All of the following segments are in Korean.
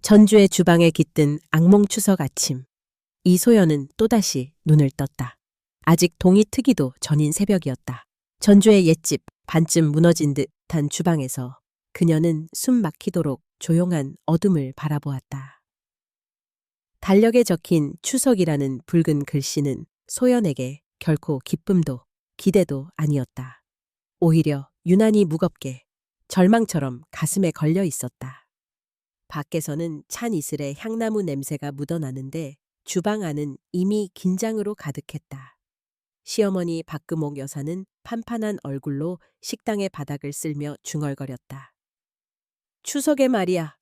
전주의 주방에 깃든 악몽 추석 아침. 이소연은 또다시 눈을 떴다. 아직 동이 트기도 전인 새벽이었다. 전주의 옛집, 반쯤 무너진 듯한 주방에서 그녀는 숨 막히도록 조용한 어둠을 바라보았다. 달력에 적힌 추석이라는 붉은 글씨는 소연에게 결코 기쁨도 기대도 아니었다. 오히려 유난히 무겁게 절망처럼 가슴에 걸려 있었다. 밖에서는 찬 이슬에 향나무 냄새가 묻어나는데 주방 안은 이미 긴장으로 가득했다. 시어머니 박금옥 여사는 판판한 얼굴로 식당의 바닥을 쓸며 중얼거렸다. 추석에 말이야.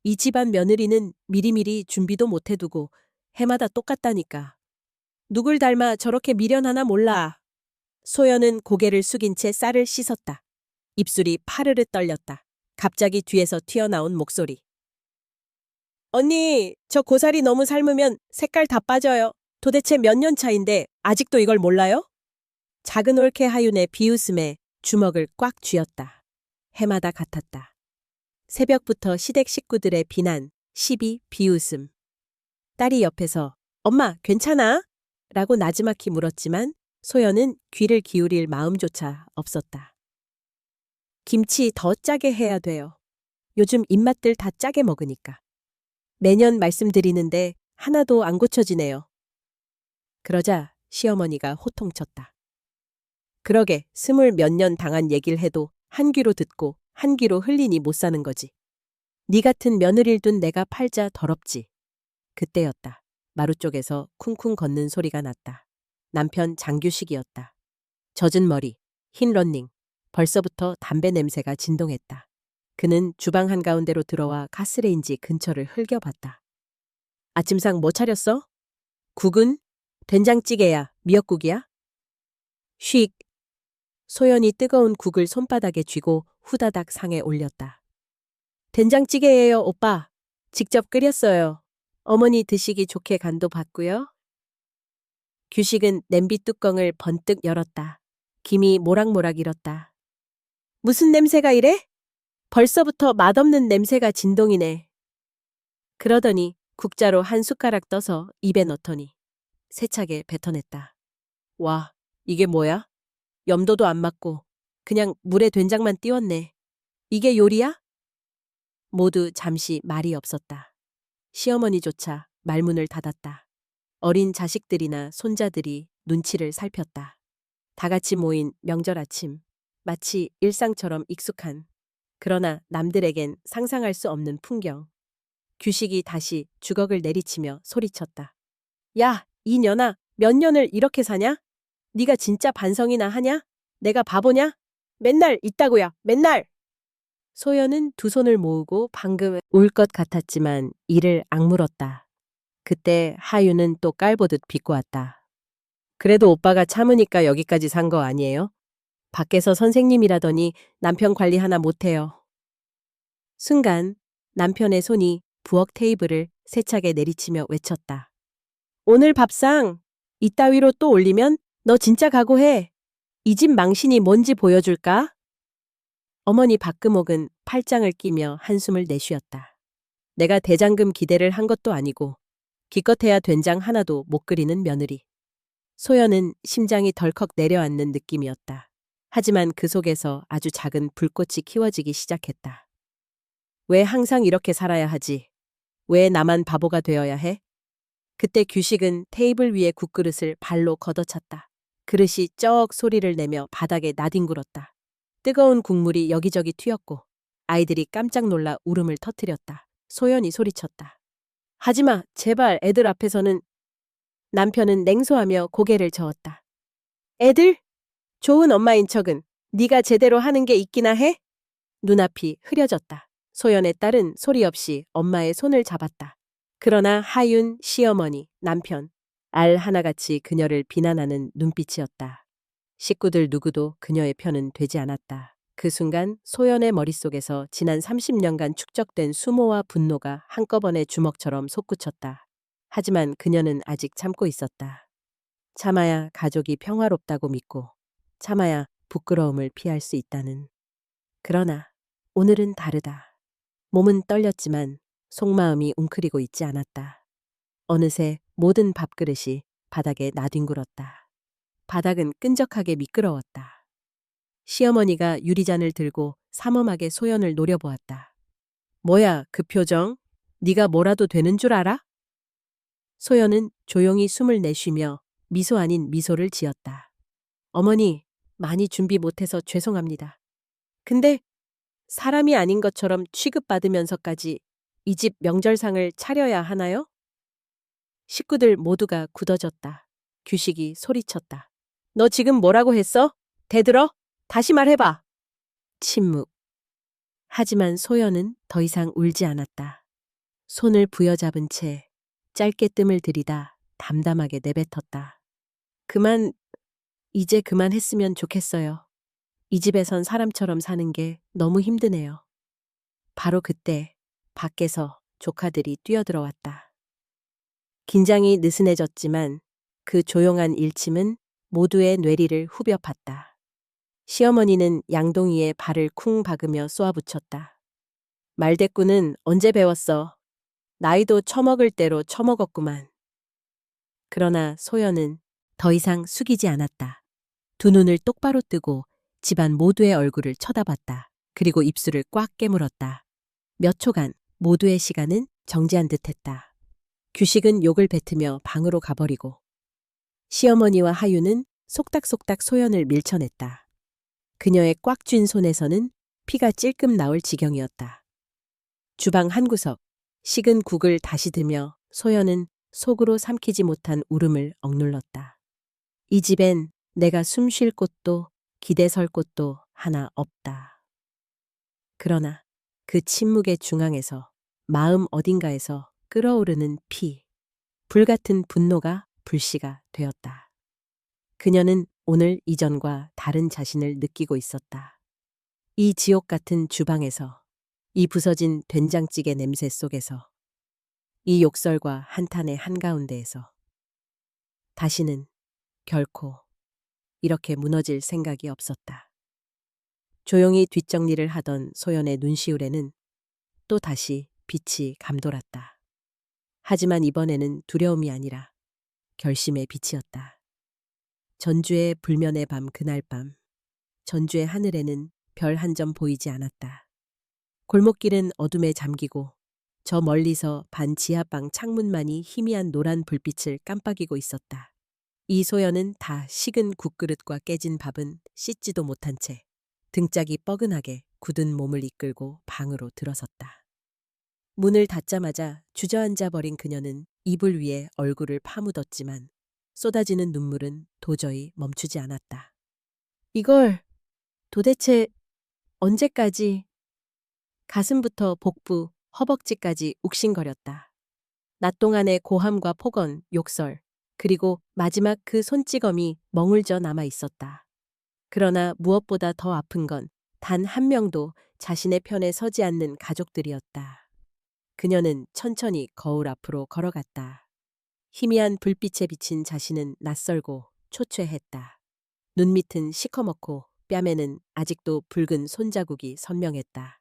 이 집안 며느리는 미리미리 준비도 못 해두고 해마다 똑같다니까. 누굴 닮아 저렇게 미련하나 몰라. 소연은 고개를 숙인 채 쌀을 씻었다. 입술이 파르르 떨렸다. 갑자기 뒤에서 튀어나온 목소리. 언니, 저 고사리 너무 삶으면 색깔 다 빠져요. 도대체 몇 년 차인데 아직도 이걸 몰라요? 작은 올케 하윤의 비웃음에 주먹을 꽉 쥐었다. 해마다 같았다. 새벽부터 시댁 식구들의 비난, 시비, 비웃음. 딸이 옆에서 엄마 괜찮아? 라고 나지막히 물었지만 소연은 귀를 기울일 마음조차 없었다. 김치 더 짜게 해야 돼요. 요즘 입맛들 다 짜게 먹으니까. 매년 말씀드리는데 하나도 안 고쳐지네요. 그러자 시어머니가 호통쳤다. 그러게 20 몇 년 당한 얘기를 해도 한 귀로 듣고 한 귀로 흘리니 못 사는 거지. 네 같은 며느리를 둔 내가 팔자 더럽지. 그때였다. 마루 쪽에서 쿵쿵 걷는 소리가 났다. 남편 장규식이었다. 젖은 머리, 흰 런닝, 벌써부터 담배 냄새가 진동했다. 그는 주방 한가운데로 들어와 가스레인지 근처를 흘겨봤다. 아침상 뭐 차렸어? 국은? 된장찌개야, 미역국이야? 쉭. 소연이 뜨거운 국을 손바닥에 쥐고 후다닥 상에 올렸다. 된장찌개예요, 오빠. 직접 끓였어요. 어머니 드시기 좋게 간도 봤고요. 규식은 냄비 뚜껑을 번뜩 열었다. 김이 모락모락 일었다. 무슨 냄새가 이래? 벌써부터 맛없는 냄새가 진동이네. 그러더니 국자로 한 숟가락 떠서 입에 넣더니 세차게 뱉어냈다. 와, 이게 뭐야? 염도도 안 맞고 그냥 물에 된장만 띄웠네. 이게 요리야? 모두 잠시 말이 없었다. 시어머니조차 말문을 닫았다. 어린 자식들이나 손자들이 눈치를 살폈다. 다 같이 모인 명절 아침. 마치 일상처럼 익숙한, 그러나 남들에겐 상상할 수 없는 풍경. 규식이 다시 주걱을 내리치며 소리쳤다. 야, 이 년아, 몇 년을 이렇게 사냐? 네가 진짜 반성이나 하냐? 내가 바보냐? 맨날 있다고야, 맨날! 소연은 두 손을 모으고 방금 울 것 같았지만 이를 악물었다. 그때 하윤은 또 깔보듯 비꼬았다. 그래도 오빠가 참으니까 여기까지 산 거 아니에요? 밖에서 선생님이라더니 남편 관리 하나 못해요. 순간 남편의 손이 부엌 테이블을 세차게 내리치며 외쳤다. 오늘 밥상 이따위로 또 올리면 너 진짜 각오해. 이 집 망신이 뭔지 보여줄까? 어머니 박금옥은 팔짱을 끼며 한숨을 내쉬었다. 내가 대장금 기대를 한 것도 아니고 기껏해야 된장 하나도 못 끓이는 며느리. 소연은 심장이 덜컥 내려앉는 느낌이었다. 하지만 그 속에서 아주 작은 불꽃이 키워지기 시작했다. 왜 항상 이렇게 살아야 하지? 왜 나만 바보가 되어야 해? 그때 규식은 테이블 위에 국그릇을 발로 걷어찼다. 그릇이 쩍 소리를 내며 바닥에 나뒹굴었다. 뜨거운 국물이 여기저기 튀었고 아이들이 깜짝 놀라 울음을 터뜨렸다. 소연이 소리쳤다. 하지마, 제발 애들 앞에서는. 남편은 냉소하며 고개를 저었다. 애들? 좋은 엄마인 척은 네가 제대로 하는 게 있기나 해? 눈앞이 흐려졌다. 소연의 딸은 소리 없이 엄마의 손을 잡았다. 그러나 하윤, 시어머니, 남편, 알 하나같이 그녀를 비난하는 눈빛이었다. 식구들 누구도 그녀의 편은 되지 않았다. 그 순간 소연의 머릿속에서 지난 30년간 축적된 수모와 분노가 한꺼번에 주먹처럼 솟구쳤다. 하지만 그녀는 아직 참고 있었다. 참아야 가족이 평화롭다고 믿고 참아야 부끄러움을 피할 수 있다는. 그러나 오늘은 다르다. 몸은 떨렸지만 속마음이 웅크리고 있지 않았다. 어느새 모든 밥그릇이 바닥에 나뒹굴었다. 바닥은 끈적하게 미끄러웠다. 시어머니가 유리잔을 들고 삼엄하게 소연을 노려보았다. 뭐야, 그 표정? 네가 뭐라도 되는 줄 알아? 소연은 조용히 숨을 내쉬며 미소 아닌 미소를 지었다. 어머니, 많이 준비 못해서 죄송합니다. 근데 사람이 아닌 것처럼 취급받으면서까지 이 집 명절상을 차려야 하나요? 식구들 모두가 굳어졌다. 규식이 소리쳤다. 너 지금 뭐라고 했어? 대들어? 다시 말해봐. 침묵. 하지만 소연은 더 이상 울지 않았다. 손을 부여잡은 채 짧게 뜸을 들이다 담담하게 내뱉었다. 이제 그만했으면 좋겠어요. 이 집에선 사람처럼 사는 게 너무 힘드네요. 바로 그때 밖에서 조카들이 뛰어들어왔다. 긴장이 느슨해졌지만 그 조용한 일침은 모두의 뇌리를 후벼 팠다. 시어머니는 양동이에 발을 쿵 박으며 쏘아붙였다. 말대꾸는 언제 배웠어? 나이도 처먹을 대로 처먹었구만. 그러나 소연은 더 이상 숙이지 않았다. 두 눈을 똑바로 뜨고 집안 모두의 얼굴을 쳐다봤다. 그리고 입술을 꽉 깨물었다. 몇 초간 모두의 시간은 정지한 듯했다. 규식은 욕을 뱉으며 방으로 가버리고 시어머니와 하유는 속닥속닥 소연을 밀쳐냈다. 그녀의 꽉 쥔 손에서는 피가 찔끔 나올 지경이었다. 주방 한 구석, 식은 국을 다시 드며 소연은 속으로 삼키지 못한 울음을 억눌렀다. 이 집엔 내가 숨 쉴 곳도 기대 설 곳도 하나 없다. 그러나 그 침묵의 중앙에서 마음 어딘가에서 끓어오르는 피, 불같은 분노가 불씨가 되었다. 그녀는 오늘 이전과 다른 자신을 느끼고 있었다. 이 지옥 같은 주방에서, 이 부서진 된장찌개 냄새 속에서, 이 욕설과 한탄의 한가운데에서 다시는 결코 이렇게 무너질 생각이 없었다. 조용히 뒷정리를 하던 소연의 눈시울에는 또 다시 빛이 감돌았다. 하지만 이번에는 두려움이 아니라 결심의 빛이었다. 전주의 불면의 밤 그날 밤, 전주의 하늘에는 별 한 점 보이지 않았다. 골목길은 어둠에 잠기고 저 멀리서 반 지하방 창문만이 희미한 노란 불빛을 깜빡이고 있었다. 이소연은 다 식은 국그릇과 깨진 밥은 씻지도 못한 채 등짝이 뻐근하게 굳은 몸을 이끌고 방으로 들어섰다. 문을 닫자마자 주저앉아 버린 그녀는 이불 위에 얼굴을 파묻었지만 쏟아지는 눈물은 도저히 멈추지 않았다. 이걸 도대체 언제까지? 가슴부터 복부, 허벅지까지 욱신거렸다. 낮 동안의 고함과 폭언, 욕설, 그리고 마지막 그 손찌검이 멍울져 남아 있었다. 그러나 무엇보다 더 아픈 건 단 한 명도 자신의 편에 서지 않는 가족들이었다. 그녀는 천천히 거울 앞으로 걸어갔다. 희미한 불빛에 비친 자신은 낯설고 초췌했다. 눈 밑은 시커멓고 뺨에는 아직도 붉은 손자국이 선명했다.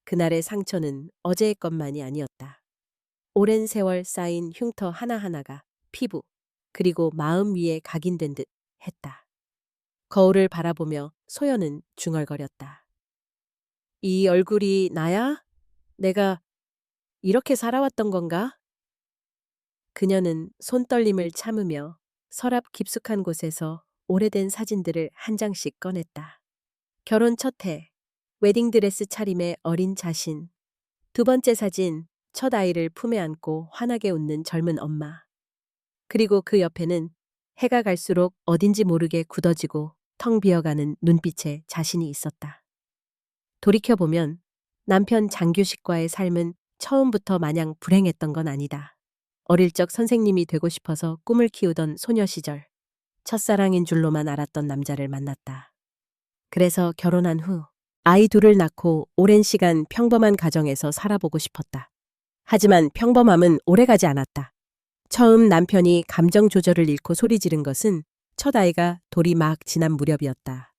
그날의 상처는 어제의 것만이 아니었다. 오랜 세월 쌓인 흉터 하나하나가 피부, 그리고 마음 위에 각인된 듯 했다. 거울을 바라보며 소연은 중얼거렸다. 이 얼굴이 나야? 내가 이렇게 살아왔던 건가? 그녀는 손떨림을 참으며 서랍 깊숙한 곳에서 오래된 사진들을 한 장씩 꺼냈다. 결혼 첫 해, 웨딩드레스 차림의 어린 자신, 두 번째 사진, 첫 아이를 품에 안고 환하게 웃는 젊은 엄마. 그리고 그 옆에는 해가 갈수록 어딘지 모르게 굳어지고 텅 비어가는 눈빛에 자신이 있었다. 돌이켜보면 남편 장규식과의 삶은 처음부터 마냥 불행했던 건 아니다. 어릴 적 선생님이 되고 싶어서 꿈을 키우던 소녀 시절, 첫사랑인 줄로만 알았던 남자를 만났다. 그래서 결혼한 후 아이 둘을 낳고 오랜 시간 평범한 가정에서 살아보고 싶었다. 하지만 평범함은 오래가지 않았다. 처음 남편이 감정 조절을 잃고 소리 지른 것은 첫 아이가 돌이 막 지난 무렵이었다.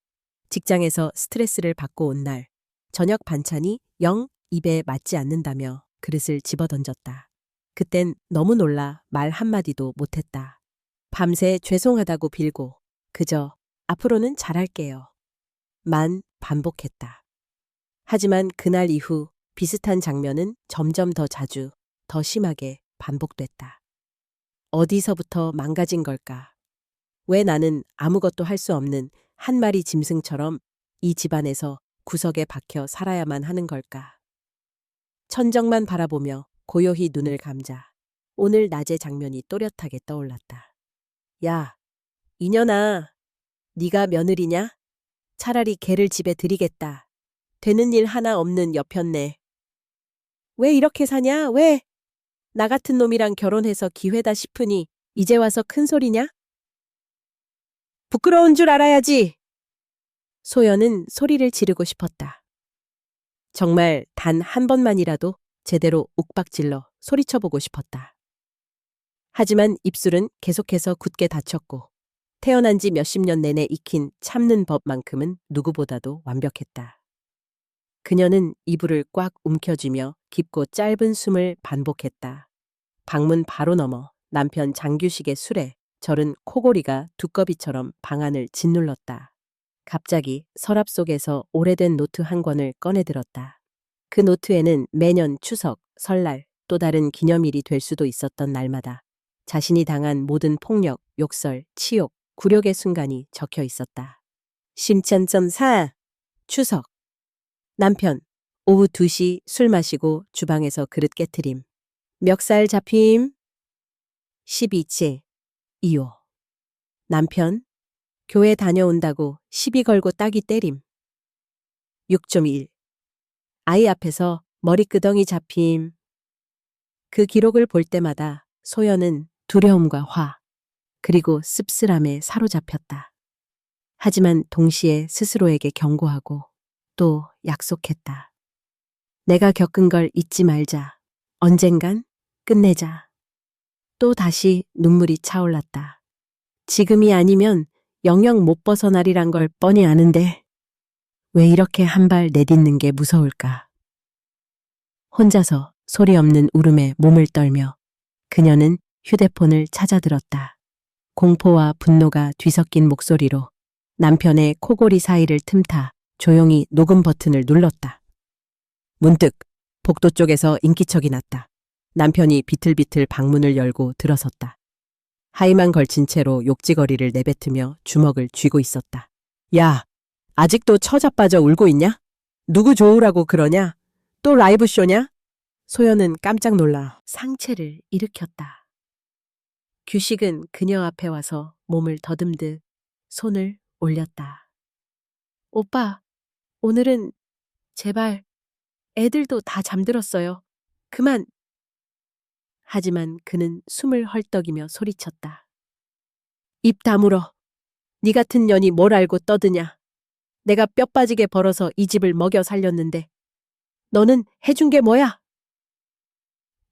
직장에서 스트레스를 받고 온 날, 저녁 반찬이 영 입에 맞지 않는다며 그릇을 집어던졌다. 그땐 너무 놀라 말 한마디도 못했다. 밤새 죄송하다고 빌고 그저 앞으로는 잘할게요. 만 반복했다. 하지만 그날 이후 비슷한 장면은 점점 더 자주, 더 심하게 반복됐다. 어디서부터 망가진 걸까? 왜 나는 아무것도 할 수 없는 한 마리 짐승처럼 이 집안에서 구석에 박혀 살아야만 하는 걸까? 천정만 바라보며 고요히 눈을 감자 오늘 낮의 장면이 또렷하게 떠올랐다. 야, 이년아, 네가 며느리냐? 차라리 걔를 집에 들이겠다. 되는 일 하나 없는 여편네. 왜 이렇게 사냐? 왜? 나 같은 놈이랑 결혼해서 기회다 싶으니 이제 와서 큰 소리냐? 부끄러운 줄 알아야지. 소연은 소리를 지르고 싶었다. 정말 단 한 번만이라도 제대로 욱박질러 소리쳐보고 싶었다. 하지만 입술은 계속해서 굳게 닫혔고 태어난 지 몇십 년 내내 익힌 참는 법만큼은 누구보다도 완벽했다. 그녀는 이불을 꽉 움켜쥐며 깊고 짧은 숨을 반복했다. 방문 바로 넘어 남편 장규식의 술에 절은 코골이가 두꺼비처럼 방안을 짓눌렀다. 갑자기 서랍 속에서 오래된 노트 한 권을 꺼내들었다. 그 노트에는 매년 추석, 설날, 또 다른 기념일이 될 수도 있었던 날마다 자신이 당한 모든 폭력, 욕설, 치욕, 굴욕의 순간이 적혀 있었다. 심천점4 추석 남편 오후 2시 술 마시고 주방에서 그릇 깨트림. 멱살 잡힘 12째 이호 남편 교회 다녀온다고 시비 걸고 따귀 때림. 6.1 아이 앞에서 머리끄덩이 잡힘. 그 기록을 볼 때마다 소연은 두려움과 화, 그리고 씁쓸함에 사로잡혔다. 하지만 동시에 스스로에게 경고하고 또 약속했다. 내가 겪은 걸 잊지 말자. 언젠간 끝내자. 또 다시 눈물이 차올랐다. 지금이 아니면 영영 못 벗어나리란 걸 뻔히 아는데 왜 이렇게 한 발 내딛는 게 무서울까? 혼자서 소리 없는 울음에 몸을 떨며 그녀는 휴대폰을 찾아들었다. 공포와 분노가 뒤섞인 목소리로 남편의 코골이 사이를 틈타 조용히 녹음 버튼을 눌렀다. 문득 복도 쪽에서 인기척이 났다. 남편이 비틀비틀 방문을 열고 들어섰다. 하의만 걸친 채로 욕지거리를 내뱉으며 주먹을 쥐고 있었다. 야, 아직도 처자빠져 울고 있냐? 누구 좋으라고 그러냐? 또 라이브 쇼냐? 소연은 깜짝 놀라 상체를 일으켰다. 규식은 그녀 앞에 와서 몸을 더듬듯 손을 올렸다. 오빠, 오늘은 제발 애들도 다 잠들었어요. 그만. 하지만 그는 숨을 헐떡이며 소리쳤다. 입 다물어. 네 같은 년이 뭘 알고 떠드냐. 내가 뼈 빠지게 벌어서 이 집을 먹여 살렸는데 너는 해준 게 뭐야?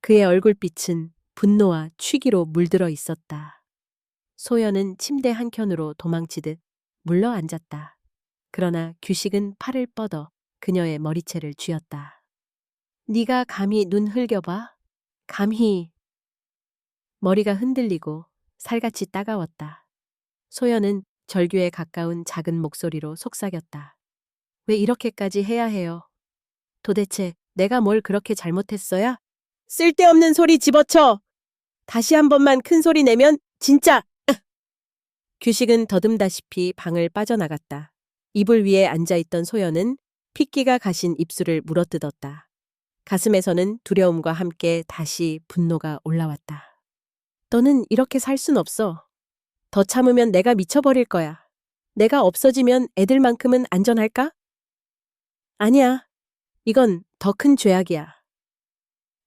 그의 얼굴빛은 분노와 취기로 물들어 있었다. 소연은 침대 한켠으로 도망치듯 물러 앉았다. 그러나 규식은 팔을 뻗어 그녀의 머리채를 쥐었다. 네가 감히 눈 흘겨봐? 감히. 머리가 흔들리고 살같이 따가웠다. 소연은 절규에 가까운 작은 목소리로 속삭였다. 왜 이렇게까지 해야 해요? 도대체 내가 뭘 그렇게 잘못했어야? 쓸데없는 소리 집어쳐! 다시 한 번만 큰 소리 내면 진짜! 규식은 더듬다시피 방을 빠져나갔다. 이불 위에 앉아있던 소연은 핏기가 가신 입술을 물어뜯었다. 가슴에서는 두려움과 함께 다시 분노가 올라왔다. 너는 이렇게 살 순 없어. 더 참으면 내가 미쳐버릴 거야. 내가 없어지면 애들만큼은 안전할까? 아니야. 이건 더 큰 죄악이야.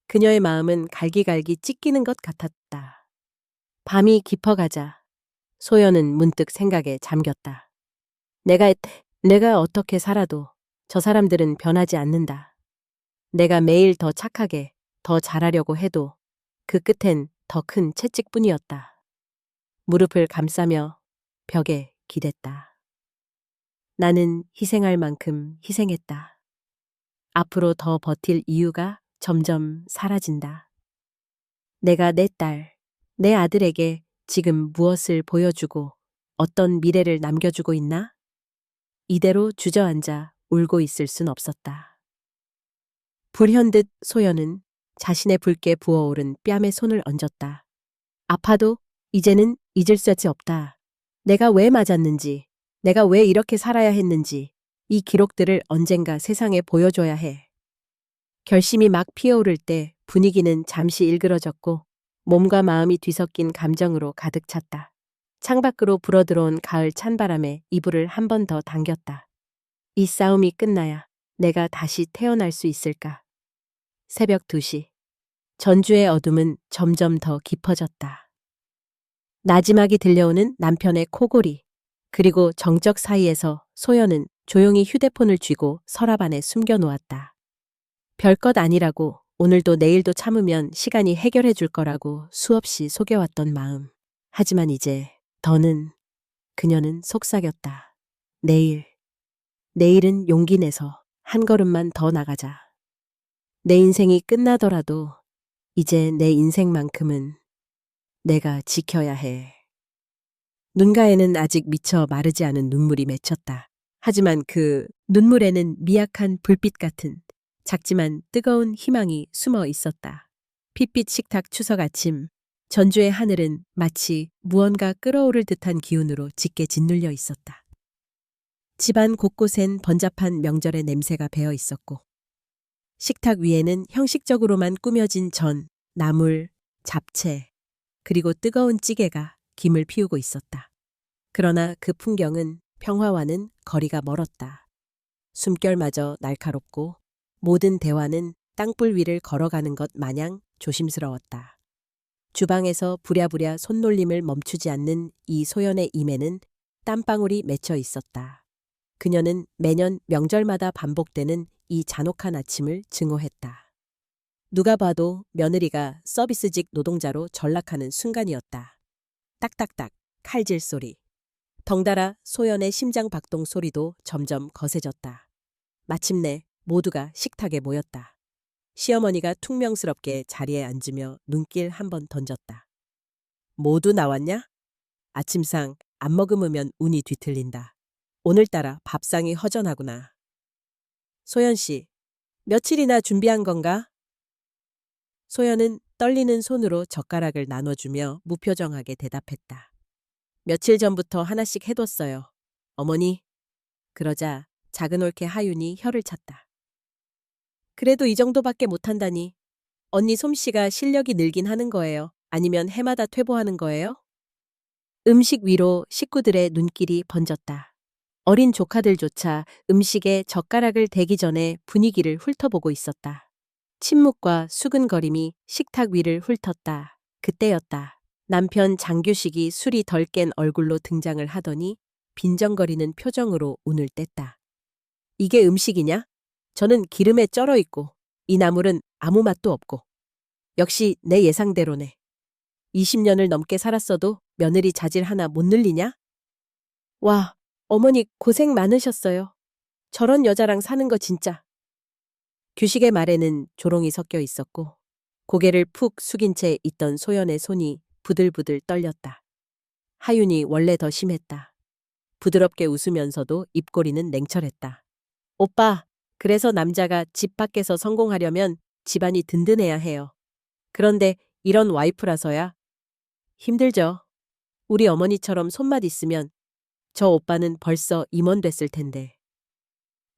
그녀의 마음은 갈기갈기 찢기는 것 같았다. 밤이 깊어가자 소연은 문득 생각에 잠겼다. 내가 어떻게 살아도 저 사람들은 변하지 않는다. 내가 매일 더 착하게, 더 잘하려고 해도 그 끝엔 더 큰 채찍뿐이었다. 무릎을 감싸며 벽에 기댔다. 나는 희생할 만큼 희생했다. 앞으로 더 버틸 이유가 점점 사라진다. 내가 내 딸, 내 아들에게 지금 무엇을 보여주고 어떤 미래를 남겨주고 있나? 이대로 주저앉아 울고 있을 순 없었다. 불현듯 소연은 자신의 붉게 부어오른 뺨에 손을 얹었다. 아파도 이제는 잊을 수 없다. 내가 왜 맞았는지, 내가 왜 이렇게 살아야 했는지 이 기록들을 언젠가 세상에 보여줘야 해. 결심이 막 피어오를 때 분위기는 잠시 일그러졌고 몸과 마음이 뒤섞인 감정으로 가득 찼다. 창밖으로 불어들어온 가을 찬바람에 이불을 한 번 더 당겼다. 이 싸움이 끝나야 내가 다시 태어날 수 있을까? 새벽 2시. 전주의 어둠은 점점 더 깊어졌다. 나지막이 들려오는 남편의 코골이, 그리고 정적 사이에서 소연은 조용히 휴대폰을 쥐고 서랍 안에 숨겨놓았다. 별것 아니라고, 오늘도 내일도 참으면 시간이 해결해 줄 거라고 수없이 속여왔던 마음. 하지만 이제 그녀는 속삭였다. 내일은 용기 내서 한 걸음만 더 나가자. 내 인생이 끝나더라도 이제 내 인생만큼은 내가 지켜야 해. 눈가에는 아직 미처 마르지 않은 눈물이 맺혔다. 하지만 그 눈물에는 미약한 불빛 같은 작지만 뜨거운 희망이 숨어 있었다. 핏빛 식탁 추석 아침, 전주의 하늘은 마치 무언가 끓어오를 듯한 기운으로 짙게 짓눌려 있었다. 집안 곳곳엔 번잡한 명절의 냄새가 배어 있었고, 식탁 위에는 형식적으로만 꾸며진 전, 나물, 잡채, 그리고 뜨거운 찌개가 김을 피우고 있었다. 그러나 그 풍경은 평화와는 거리가 멀었다. 숨결마저 날카롭고 모든 대화는 땅불 위를 걸어가는 것 마냥 조심스러웠다. 주방에서 부랴부랴 손놀림을 멈추지 않는 이 소연의 임에는 땀방울이 맺혀 있었다. 그녀는 매년 명절마다 반복되는 이 잔혹한 아침을 증오했다. 누가 봐도 며느리가 서비스직 노동자로 전락하는 순간이었다. 딱딱딱 칼질 소리. 덩달아 소연의 심장 박동 소리도 점점 거세졌다. 마침내 모두가 식탁에 모였다. 시어머니가 퉁명스럽게 자리에 앉으며 눈길 한 번 던졌다. 모두 나왔냐? 아침상 안 머금으면 운이 뒤틀린다. 오늘따라 밥상이 허전하구나. 소연 씨, 며칠이나 준비한 건가? 소연은 떨리는 손으로 젓가락을 나눠주며 무표정하게 대답했다. 며칠 전부터 하나씩 해뒀어요. 어머니. 그러자 작은 올케 하윤이 혀를 찼다. 그래도 이 정도밖에 못한다니. 언니 솜씨가 실력이 늘긴 하는 거예요? 아니면 해마다 퇴보하는 거예요? 음식 위로 식구들의 눈길이 번졌다. 어린 조카들조차 음식에 젓가락을 대기 전에 분위기를 훑어보고 있었다. 침묵과 수근거림이 식탁 위를 훑었다. 그때였다. 남편 장규식이 술이 덜 깬 얼굴로 등장을 하더니 빈정거리는 표정으로 운을 뗐다. 이게 음식이냐? 저는 기름에 쩔어 있고 이 나물은 아무 맛도 없고. 역시 내 예상대로네. 20년을 넘게 살았어도 며느리 자질 하나 못 늘리냐? 와, 어머니 고생 많으셨어요. 저런 여자랑 사는 거 진짜. 규식의 말에는 조롱이 섞여 있었고 고개를 푹 숙인 채 있던 소연의 손이 부들부들 떨렸다. 하윤이 원래 더 심했다. 부드럽게 웃으면서도 입꼬리는 냉철했다. 오빠, 그래서 남자가 집 밖에서 성공하려면 집안이 든든해야 해요. 그런데 이런 와이프라서야 힘들죠. 우리 어머니처럼 손맛 있으면 저 오빠는 벌써 임원 됐을 텐데.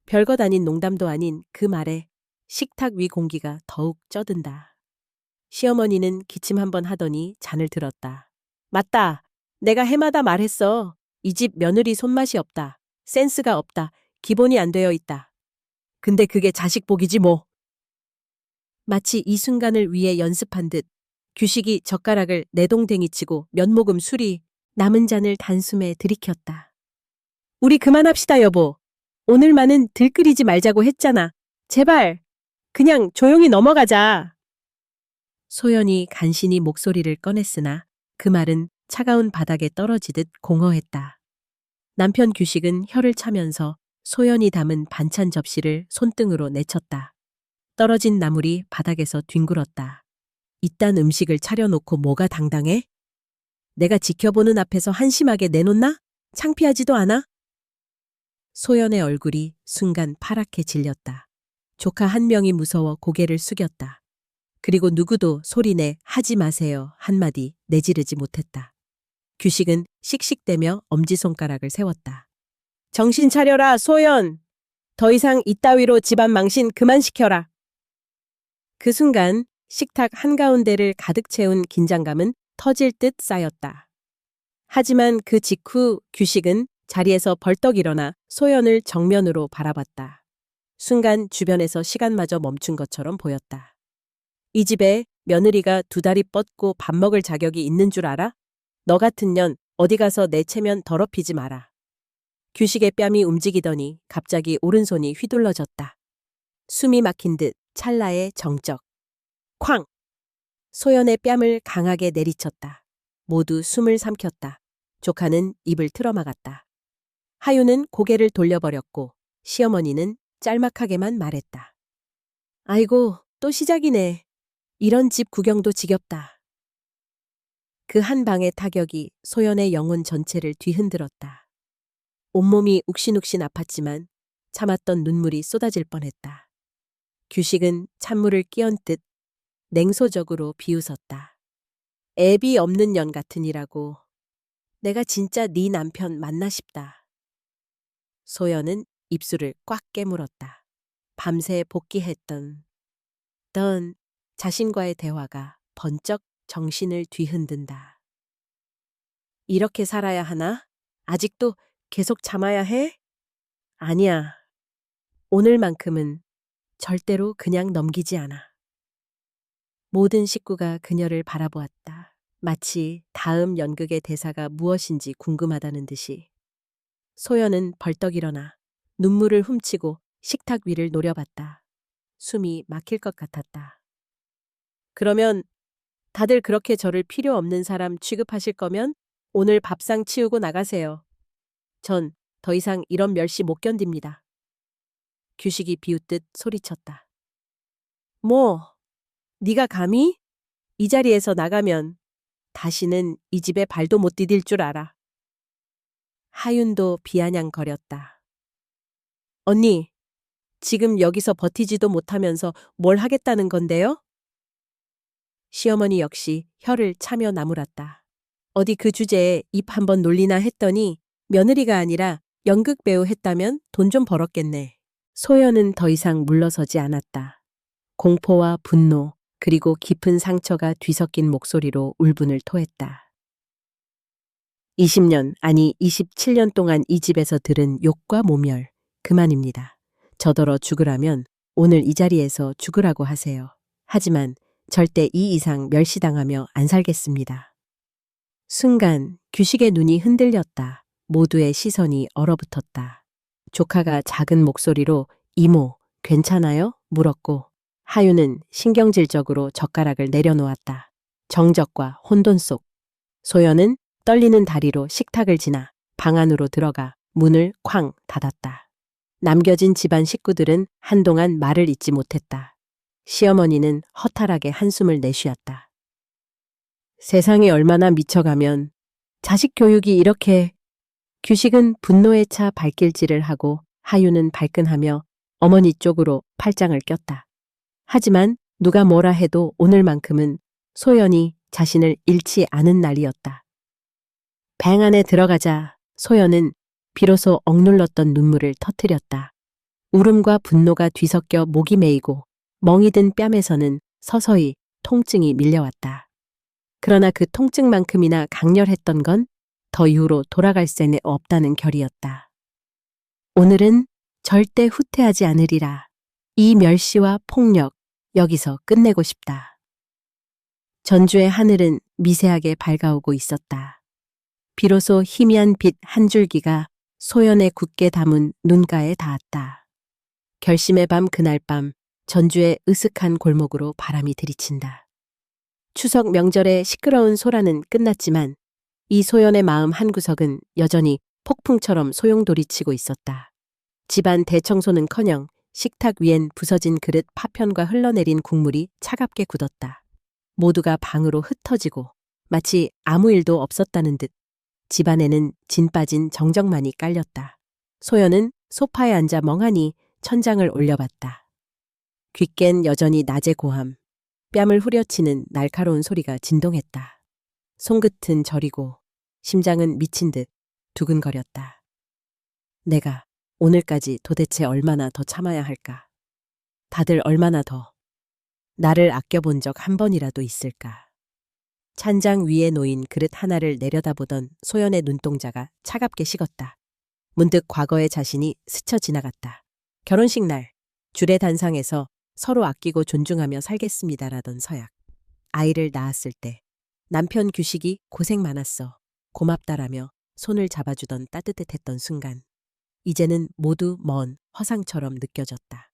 별것 아닌 농담도 아닌 그 말에 식탁 위 공기가 더욱 쪄든다. 시어머니는 기침 한번 하더니 잔을 들었다. 맞다. 내가 해마다 말했어. 이 집 며느리 손맛이 없다. 센스가 없다. 기본이 안 되어 있다. 근데 그게 자식 복이지 뭐. 마치 이 순간을 위해 연습한 듯 규식이 젓가락을 내동댕이치고 몇 모금 술이 남은 잔을 단숨에 들이켰다. 우리 그만합시다 여보. 오늘만은 들끓이지 말자고 했잖아. 제발 그냥 조용히 넘어가자. 소연이 간신히 목소리를 꺼냈으나 그 말은 차가운 바닥에 떨어지듯 공허했다. 남편 규식은 혀를 차면서 소연이 담은 반찬 접시를 손등으로 내쳤다. 떨어진 나물이 바닥에서 뒹굴었다. 이딴 음식을 차려놓고 뭐가 당당해? 내가 지켜보는 앞에서 한심하게 내놓나? 창피하지도 않아? 소연의 얼굴이 순간 파랗게 질렸다. 조카 한 명이 무서워 고개를 숙였다. 그리고 누구도 소리내 하지 마세요 한마디 내지르지 못했다. 규식은 씩씩대며 엄지손가락을 세웠다. 정신 차려라 소연! 더 이상 이따위로 집안 망신 그만 시켜라. 그 순간 식탁 한가운데를 가득 채운 긴장감은 터질 듯 쌓였다. 하지만 그 직후 규식은 자리에서 벌떡 일어나 소연을 정면으로 바라봤다. 순간 주변에서 시간마저 멈춘 것처럼 보였다. 이 집에 며느리가 두 다리 뻗고 밥 먹을 자격이 있는 줄 알아? 너 같은 년 어디 가서 내 체면 더럽히지 마라. 규식의 뺨이 움직이더니 갑자기 오른손이 휘둘러졌다. 숨이 막힌 듯 찰나의 정적. 쾅! 소연의 뺨을 강하게 내리쳤다. 모두 숨을 삼켰다. 조카는 입을 틀어막았다. 하유는 고개를 돌려버렸고 시어머니는 짤막하게만 말했다. 아이고, 또 시작이네. 이런 집 구경도 지겹다. 그 한 방의 타격이 소연의 영혼 전체를 뒤흔들었다. 온몸이 욱신욱신 아팠지만 참았던 눈물이 쏟아질 뻔했다. 규식은 찬물을 끼얹듯 냉소적으로 비웃었다. 애비 없는 년 같으니라고. 내가 진짜 네 남편 맞나 싶다. 소연은 입술을 꽉 깨물었다. 밤새 복기했던 자신과의 대화가 번쩍 정신을 뒤흔든다. 이렇게 살아야 하나? 아직도 계속 참아야 해? 아니야. 오늘만큼은 절대로 그냥 넘기지 않아. 모든 식구가 그녀를 바라보았다. 마치 다음 연극의 대사가 무엇인지 궁금하다는 듯이. 소연은 벌떡 일어나 눈물을 훔치고 식탁 위를 노려봤다. 숨이 막힐 것 같았다. 그러면 다들 그렇게 저를 필요 없는 사람 취급하실 거면 오늘 밥상 치우고 나가세요. 전 더 이상 이런 멸시 못 견딥니다. 규식이 비웃듯 소리쳤다. 뭐, 네가 감히? 이 자리에서 나가면 다시는 이 집에 발도 못 디딜 줄 알아. 하윤도 비아냥거렸다. 언니, 지금 여기서 버티지도 못하면서 뭘 하겠다는 건데요? 시어머니 역시 혀를 차며 나무랐다. 어디 그 주제에 입 한번 놀리나 했더니 며느리가 아니라 연극 배우 했다면 돈 좀 벌었겠네. 소연은 더 이상 물러서지 않았다. 공포와 분노 그리고 깊은 상처가 뒤섞인 목소리로 울분을 토했다. 20년 아니 27년 동안 이 집에서 들은 욕과 모멸 그만입니다. 저더러 죽으라면 오늘 이 자리에서 죽으라고 하세요. 하지만 절대 이 이상 멸시당하며 안 살겠습니다. 순간 규식의 눈이 흔들렸다. 모두의 시선이 얼어붙었다. 조카가 작은 목소리로 이모, 괜찮아요? 물었고 하유는 신경질적으로 젓가락을 내려놓았다. 정적과 혼돈 속 소연은 떨리는 다리로 식탁을 지나 방 안으로 들어가 문을 쾅 닫았다. 남겨진 집안 식구들은 한동안 말을 잇지 못했다. 시어머니는 허탈하게 한숨을 내쉬었다. 세상이 얼마나 미쳐가면 자식 교육이 이렇게. 규식은 분노에 차 발길질을 하고 하유는 발끈하며 어머니 쪽으로 팔짱을 꼈다. 하지만 누가 뭐라 해도 오늘만큼은 소연이 자신을 잃지 않은 날이었다. 방 안에 들어가자 소연은 비로소 억눌렀던 눈물을 터뜨렸다. 울음과 분노가 뒤섞여 목이 메이고 멍이 든 뺨에서는 서서히 통증이 밀려왔다. 그러나 그 통증만큼이나 강렬했던 건 더 이후로 돌아갈 새는 없다는 결이었다. 오늘은 절대 후퇴하지 않으리라. 이 멸시와 폭력 여기서 끝내고 싶다. 전주의 하늘은 미세하게 밝아오고 있었다. 비로소 희미한 빛 한 줄기가 소연의 굳게 담은 눈가에 닿았다. 결심의 밤 그날 밤 전주의 으슥한 골목으로 바람이 들이친다. 추석 명절의 시끄러운 소라는 끝났지만 이 소연의 마음 한구석은 여전히 폭풍처럼 소용돌이치고 있었다. 집안 대청소는커녕 식탁 위엔 부서진 그릇 파편과 흘러내린 국물이 차갑게 굳었다. 모두가 방으로 흩어지고 마치 아무 일도 없었다는 듯 집안에는 진 빠진 정적만이 깔렸다. 소연은 소파에 앉아 멍하니 천장을 올려봤다. 귓겐 여전히 낮의 고함, 뺨을 후려치는 날카로운 소리가 진동했다. 손끝은 저리고 심장은 미친 듯 두근거렸다. 내가 오늘까지 도대체 얼마나 더 참아야 할까? 다들 얼마나 더 나를 아껴본 적 한 번이라도 있을까? 찬장 위에 놓인 그릇 하나를 내려다보던 소연의 눈동자가 차갑게 식었다. 문득 과거의 자신이 스쳐 지나갔다. 결혼식 날 주례 단상에서 서로 아끼고 존중하며 살겠습니다라던 서약. 아이를 낳았을 때 남편 규식이 고생 많았어. 고맙다라며 손을 잡아주던 따뜻했던 순간. 이제는 모두 먼 허상처럼 느껴졌다.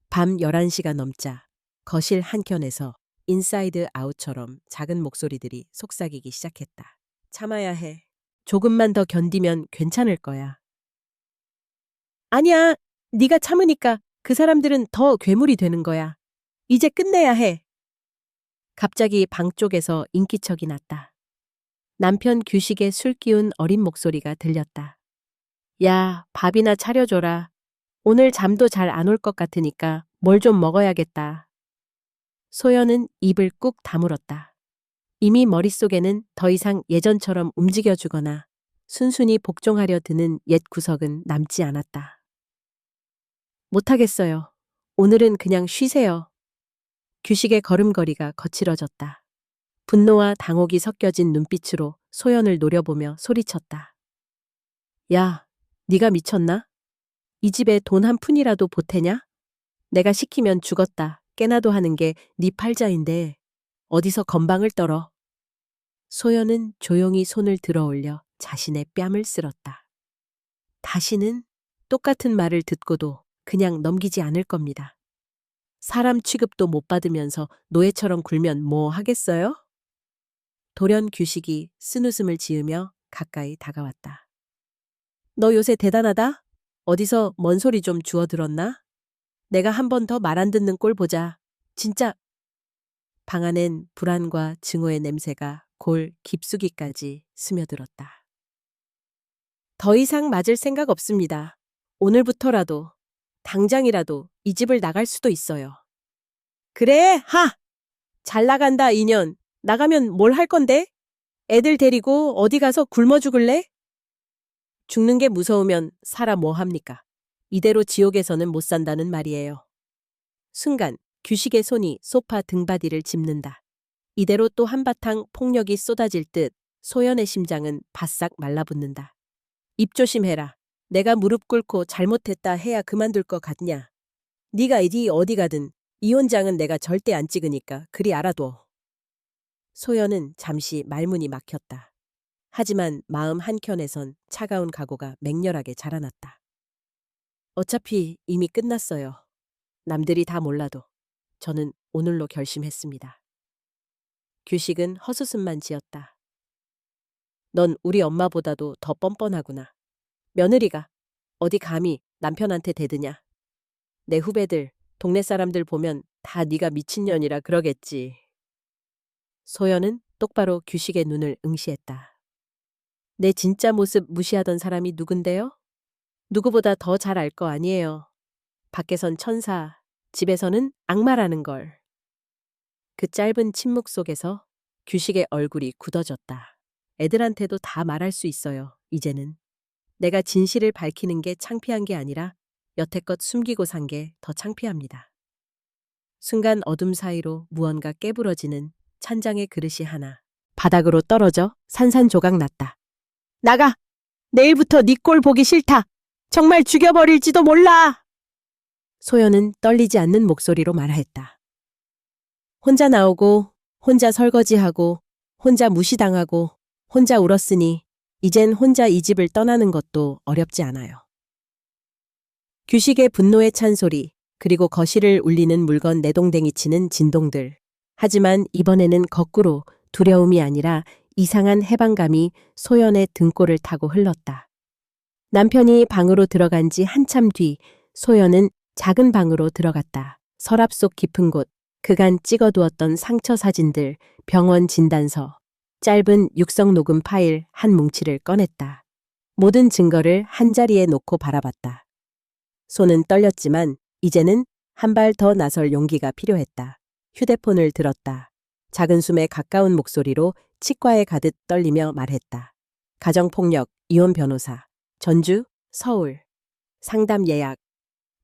밤 11시가 넘자 거실 한켠에서 인사이드 아웃처럼 작은 목소리들이 속삭이기 시작했다. 참아야 해. 조금만 더 견디면 괜찮을 거야. 아니야. 네가 참으니까 그 사람들은 더 괴물이 되는 거야. 이제 끝내야 해. 갑자기 방 쪽에서 인기척이 났다. 남편 규식의 술 기운 어린 목소리가 들렸다. 야, 밥이나 차려줘라. 오늘 잠도 잘 안 올 것 같으니까 뭘 좀 먹어야겠다. 소연은 입을 꾹 다물었다. 이미 머릿속에는 더 이상 예전처럼 움직여주거나 순순히 복종하려 드는 옛 구석은 남지 않았다. 못하겠어요. 오늘은 그냥 쉬세요. 규식의 걸음걸이가 거칠어졌다. 분노와 당혹이 섞여진 눈빛으로 소연을 노려보며 소리쳤다. 야, 네가 미쳤나? 이 집에 돈 한 푼이라도 보태냐? 내가 시키면 죽었다. 깨나도 하는 게 네 팔자인데 어디서 건방을 떨어. 소연은 조용히 손을 들어 올려 자신의 뺨을 쓸었다. 다시는 똑같은 말을 듣고도 그냥 넘기지 않을 겁니다. 사람 취급도 못 받으면서 노예처럼 굴면 뭐 하겠어요? 돌연 규식이 쓴웃음을 지으며 가까이 다가왔다. 너 요새 대단하다? 어디서 뭔 소리 좀 주워 들었나? 내가 한 번 더 말 안 듣는 꼴 보자. 진짜. 방 안엔 불안과 증오의 냄새가 골 깊숙이까지 스며들었다. 더 이상 맞을 생각 없습니다. 오늘부터라도, 당장이라도 이 집을 나갈 수도 있어요. 그래, 하! 잘 나간다, 인연. 나가면 뭘 할 건데? 애들 데리고 어디 가서 굶어 죽을래? 죽는 게 무서우면 살아 뭐 합니까? 이대로 지옥에서는 못 산다는 말이에요. 순간 규식의 손이 소파 등받이를 짚는다. 이대로 또 한바탕 폭력이 쏟아질 듯 소연의 심장은 바싹 말라붙는다. 입 조심해라. 내가 무릎 꿇고 잘못했다 해야 그만둘 것 같냐. 네가 어디 가든 이혼장은 내가 절대 안 찍으니까 그리 알아둬. 소연은 잠시 말문이 막혔다. 하지만 마음 한켠에선 차가운 각오가 맹렬하게 자라났다. 어차피 이미 끝났어요. 남들이 다 몰라도 저는 오늘로 결심했습니다. 규식은 헛웃음만 지었다. 넌 우리 엄마보다도 더 뻔뻔하구나. 며느리가 어디 감히 남편한테 대드냐. 내 후배들, 동네 사람들 보면 다 네가 미친년이라 그러겠지. 소연은 똑바로 규식의 눈을 응시했다. 내 진짜 모습 무시하던 사람이 누군데요? 누구보다 더 잘 알 거 아니에요. 밖에선 천사, 집에서는 악마라는 걸. 그 짧은 침묵 속에서 규식의 얼굴이 굳어졌다. 애들한테도 다 말할 수 있어요, 이제는. 내가 진실을 밝히는 게 창피한 게 아니라 여태껏 숨기고 산 게 더 창피합니다. 순간 어둠 사이로 무언가 깨부러지는 찬장의 그릇이 하나 바닥으로 떨어져 산산조각 났다. 나가! 내일부터 네 꼴 보기 싫다! 정말 죽여버릴지도 몰라! 소연은 떨리지 않는 목소리로 말했다. 혼자 나오고 혼자 설거지하고 혼자 무시당하고 혼자 울었으니 이젠 혼자 이 집을 떠나는 것도 어렵지 않아요. 규식의 분노에 찬 소리, 그리고 거실을 울리는 물건 내동댕이 치는 진동들. 하지만 이번에는 거꾸로 두려움이 아니라 이상한 해방감이 소연의 등골을 타고 흘렀다. 남편이 방으로 들어간 지 한참 뒤 소연은 작은 방으로 들어갔다. 서랍 속 깊은 곳, 그간 찍어두었던 상처 사진들, 병원 진단서, 짧은 육성 녹음 파일 한 뭉치를 꺼냈다. 모든 증거를 한자리에 놓고 바라봤다. 손은 떨렸지만 이제는 한 발 더 나설 용기가 필요했다. 휴대폰을 들었다. 작은 숨에 가까운 목소리로 치과에 가듯 떨리며 말했다. 가정폭력, 이혼 변호사, 전주, 서울, 상담 예약.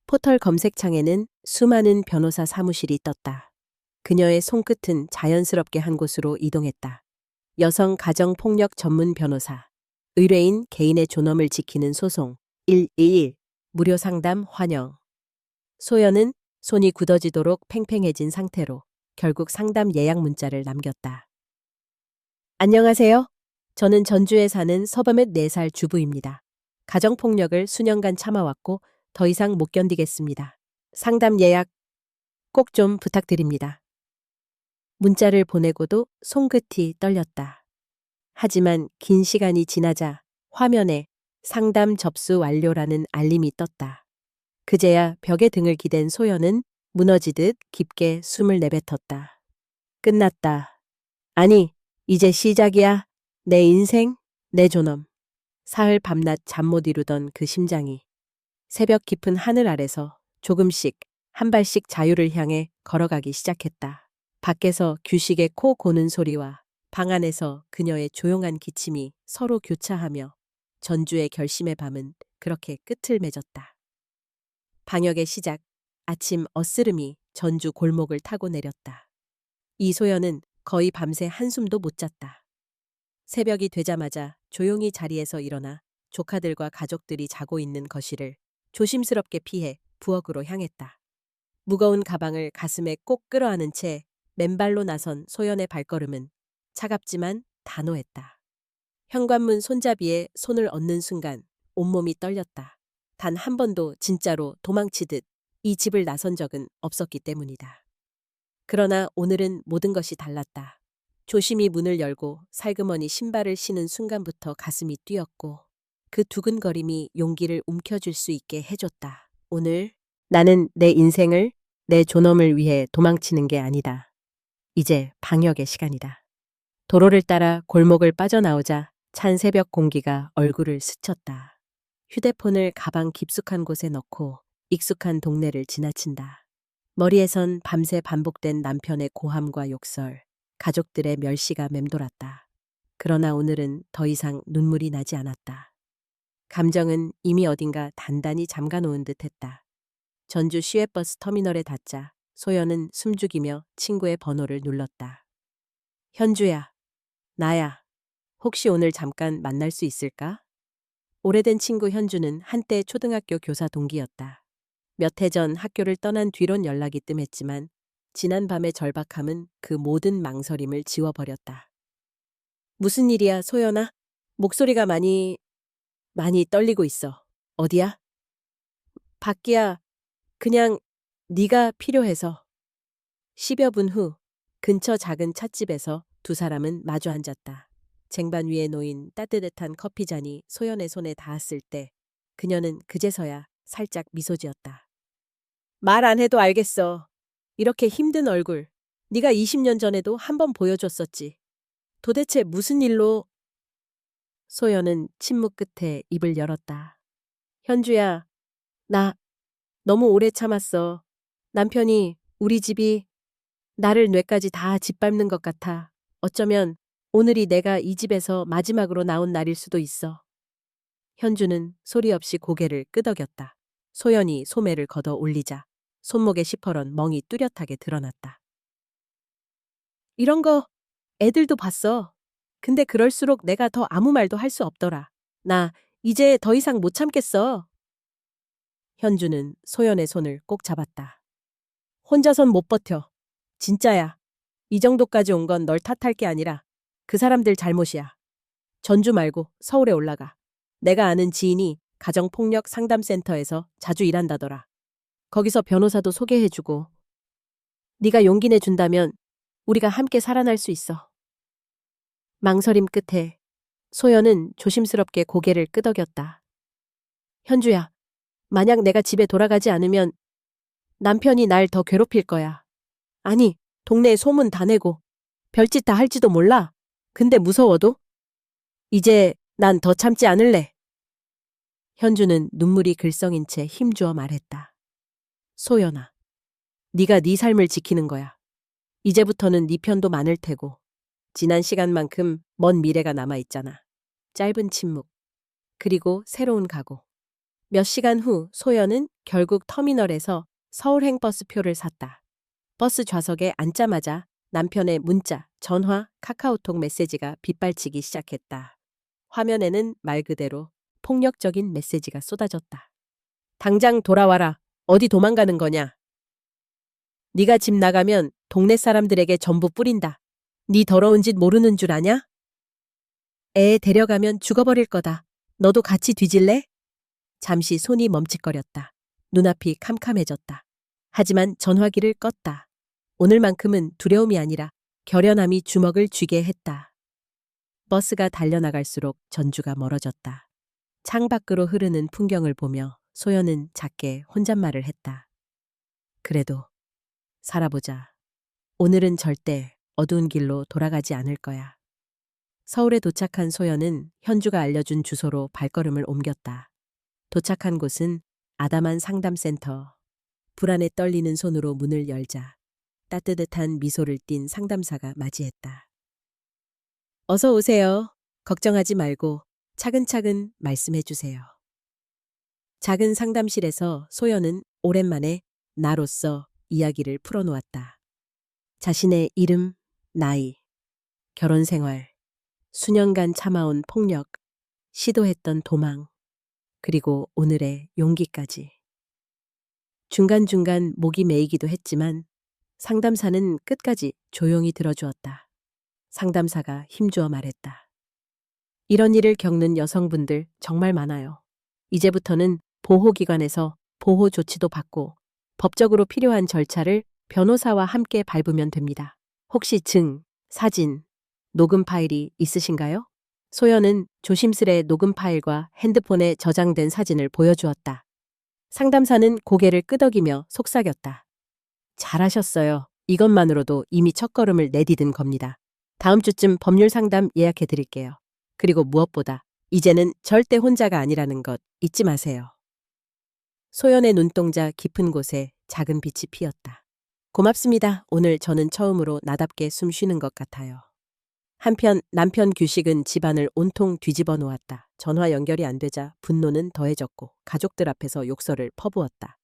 포털 검색창에는 수많은 변호사 사무실이 떴다. 그녀의 손끝은 자연스럽게 한 곳으로 이동했다. 여성 가정폭력 전문 변호사, 의뢰인 개인의 존엄을 지키는 소송, 111, 무료 상담 환영. 소연은 손이 굳어지도록 팽팽해진 상태로 결국 상담 예약 문자를 남겼다. 안녕하세요. 저는 전주에 사는 서범의 4살 주부입니다. 가정폭력을 수년간 참아왔고 더 이상 못 견디겠습니다. 상담 예약 꼭 좀 부탁드립니다. 문자를 보내고도 손끝이 떨렸다. 하지만 긴 시간이 지나자 화면에 상담 접수 완료라는 알림이 떴다. 그제야 벽에 등을 기댄 소연은 무너지듯 깊게 숨을 내뱉었다. 끝났다. 아니, 이제 시작이야. 내 인생, 내 존엄. 사흘 밤낮 잠 못 이루던 그 심장이 새벽 깊은 하늘 아래서 조금씩 한 발씩 자유를 향해 걸어가기 시작했다. 밖에서 규식의 코 고는 소리와 방 안에서 그녀의 조용한 기침이 서로 교차하며 전주의 결심의 밤은 그렇게 끝을 맺었다. 방역의 시작, 아침 어스름이 전주 골목을 타고 내렸다. 이소연은 거의 밤새 한숨도 못 잤다. 새벽이 되자마자 조용히 자리에서 일어나 조카들과 가족들이 자고 있는 거실을 조심스럽게 피해 부엌으로 향했다. 무거운 가방을 가슴에 꼭 끌어안은 채 맨발로 나선 소연의 발걸음은 차갑지만 단호했다. 현관문 손잡이에 손을 얹는 순간 온몸이 떨렸다. 단 한 번도 진짜로 도망치듯 이 집을 나선 적은 없었기 때문이다. 그러나 오늘은 모든 것이 달랐다. 조심히 문을 열고 살그머니 신발을 신은 순간부터 가슴이 뛰었고 그 두근거림이 용기를 움켜쥘 수 있게 해줬다. 오늘 나는 내 인생을, 내 존엄을 위해 도망치는 게 아니다. 이제 방역의 시간이다. 도로를 따라 골목을 빠져나오자 찬 새벽 공기가 얼굴을 스쳤다. 휴대폰을 가방 깊숙한 곳에 넣고 익숙한 동네를 지나친다. 머리에선 밤새 반복된 남편의 고함과 욕설, 가족들의 멸시가 맴돌았다. 그러나 오늘은 더 이상 눈물이 나지 않았다. 감정은 이미 어딘가 단단히 잠가놓은 듯했다. 전주 시외버스 터미널에 닿자 소연은 숨죽이며 친구의 번호를 눌렀다. 현주야, 나야. 혹시 오늘 잠깐 만날 수 있을까? 오래된 친구 현주는 한때 초등학교 교사 동기였다. 몇 해 전 학교를 떠난 뒤론 연락이 뜸했지만 지난 밤의 절박함은 그 모든 망설임을 지워버렸다. 무슨 일이야, 소연아? 목소리가 많이 떨리고 있어. 어디야? 밖이야. 그냥 네가 필요해서. 10여 분 후 근처 작은 찻집에서 두 사람은 마주 앉았다. 쟁반 위에 놓인 따뜻한 커피잔이 소연의 손에 닿았을 때 그녀는 그제서야 살짝 미소 지었다. 말 안 해도 알겠어. 이렇게 힘든 얼굴. 네가 20년 전에도 한 번 보여줬었지. 도대체 무슨 일로? 소연은 침묵 끝에 입을 열었다. 현주야, 나 너무 오래 참았어. 남편이 우리 집이 나를 뇌까지 다 짓밟는 것 같아. 어쩌면 오늘이 내가 이 집에서 마지막으로 나온 날일 수도 있어. 현주는 소리 없이 고개를 끄덕였다. 소연이 소매를 걷어 올리자 손목의 시퍼런 멍이 뚜렷하게 드러났다. 이런 거 애들도 봤어. 근데 그럴수록 내가 더 아무 말도 할 수 없더라. 나 이제 더 이상 못 참겠어. 현주는 소연의 손을 꼭 잡았다. 혼자선 못 버텨. 진짜야. 이 정도까지 온 건 널 탓할 게 아니라 그 사람들 잘못이야. 전주 말고 서울에 올라가. 내가 아는 지인이 가정폭력 상담센터에서 자주 일한다더라. 거기서 변호사도 소개해주고. 네가 용기 내준다면 우리가 함께 살아날 수 있어. 망설임 끝에 소연은 조심스럽게 고개를 끄덕였다. 현주야, 만약 내가 집에 돌아가지 않으면 남편이 날 더 괴롭힐 거야. 아니, 동네에 소문 다 내고 별짓 다 할지도 몰라. 근데 무서워도? 이제 난 더 참지 않을래. 현주는 눈물이 글썽인 채 힘주어 말했다. 소연아, 네가 네 삶을 지키는 거야. 이제부터는 네 편도 많을 테고 지난 시간만큼 먼 미래가 남아있잖아. 짧은 침묵, 그리고 새로운 각오. 몇 시간 후 소연은 결국 터미널에서 서울행 버스표를 샀다. 버스 좌석에 앉자마자 남편의 문자, 전화, 카카오톡 메시지가 빗발치기 시작했다. 화면에는 말 그대로 폭력적인 메시지가 쏟아졌다. 당장 돌아와라. 어디 도망가는 거냐? 네가 집 나가면 동네 사람들에게 전부 뿌린다. 네 더러운 짓 모르는 줄 아냐? 애 데려가면 죽어버릴 거다. 너도 같이 뒤질래? 잠시 손이 멈칫거렸다. 눈앞이 캄캄해졌다. 하지만 전화기를 껐다. 오늘만큼은 두려움이 아니라 결연함이 주먹을 쥐게 했다. 버스가 달려나갈수록 전주가 멀어졌다. 창밖으로 흐르는 풍경을 보며 소연은 작게 혼잣말을 했다. 그래도 살아보자. 오늘은 절대 어두운 길로 돌아가지 않을 거야. 서울에 도착한 소연은 현주가 알려준 주소로 발걸음을 옮겼다. 도착한 곳은 아담한 상담센터. 불안에 떨리는 손으로 문을 열자 따뜻한 미소를 띤 상담사가 맞이했다. 어서 오세요. 걱정하지 말고 차근차근 말씀해 주세요. 작은 상담실에서 소연은 오랜만에 나로서 이야기를 풀어놓았다. 자신의 이름, 나이, 결혼 생활, 수년간 참아온 폭력, 시도했던 도망, 그리고 오늘의 용기까지. 중간중간 목이 메이기도 했지만 상담사는 끝까지 조용히 들어주었다. 상담사가 힘주어 말했다. 이런 일을 겪는 여성분들 정말 많아요. 이제부터는 보호기관에서 보호 조치도 받고 법적으로 필요한 절차를 변호사와 함께 밟으면 됩니다. 혹시 증, 사진, 녹음 파일이 있으신가요? 소연은 조심스레 녹음 파일과 핸드폰에 저장된 사진을 보여주었다. 상담사는 고개를 끄덕이며 속삭였다. 잘하셨어요. 이것만으로도 이미 첫걸음을 내디딘 겁니다. 다음 주쯤 법률 상담 예약해 드릴게요. 그리고 무엇보다 이제는 절대 혼자가 아니라는 것 잊지 마세요. 소연의 눈동자 깊은 곳에 작은 빛이 피었다. 고맙습니다. 오늘 저는 처음으로 나답게 숨 쉬는 것 같아요. 한편 남편 규식은 집안을 온통 뒤집어 놓았다. 전화 연결이 안 되자 분노는 더해졌고 가족들 앞에서 욕설을 퍼부었다.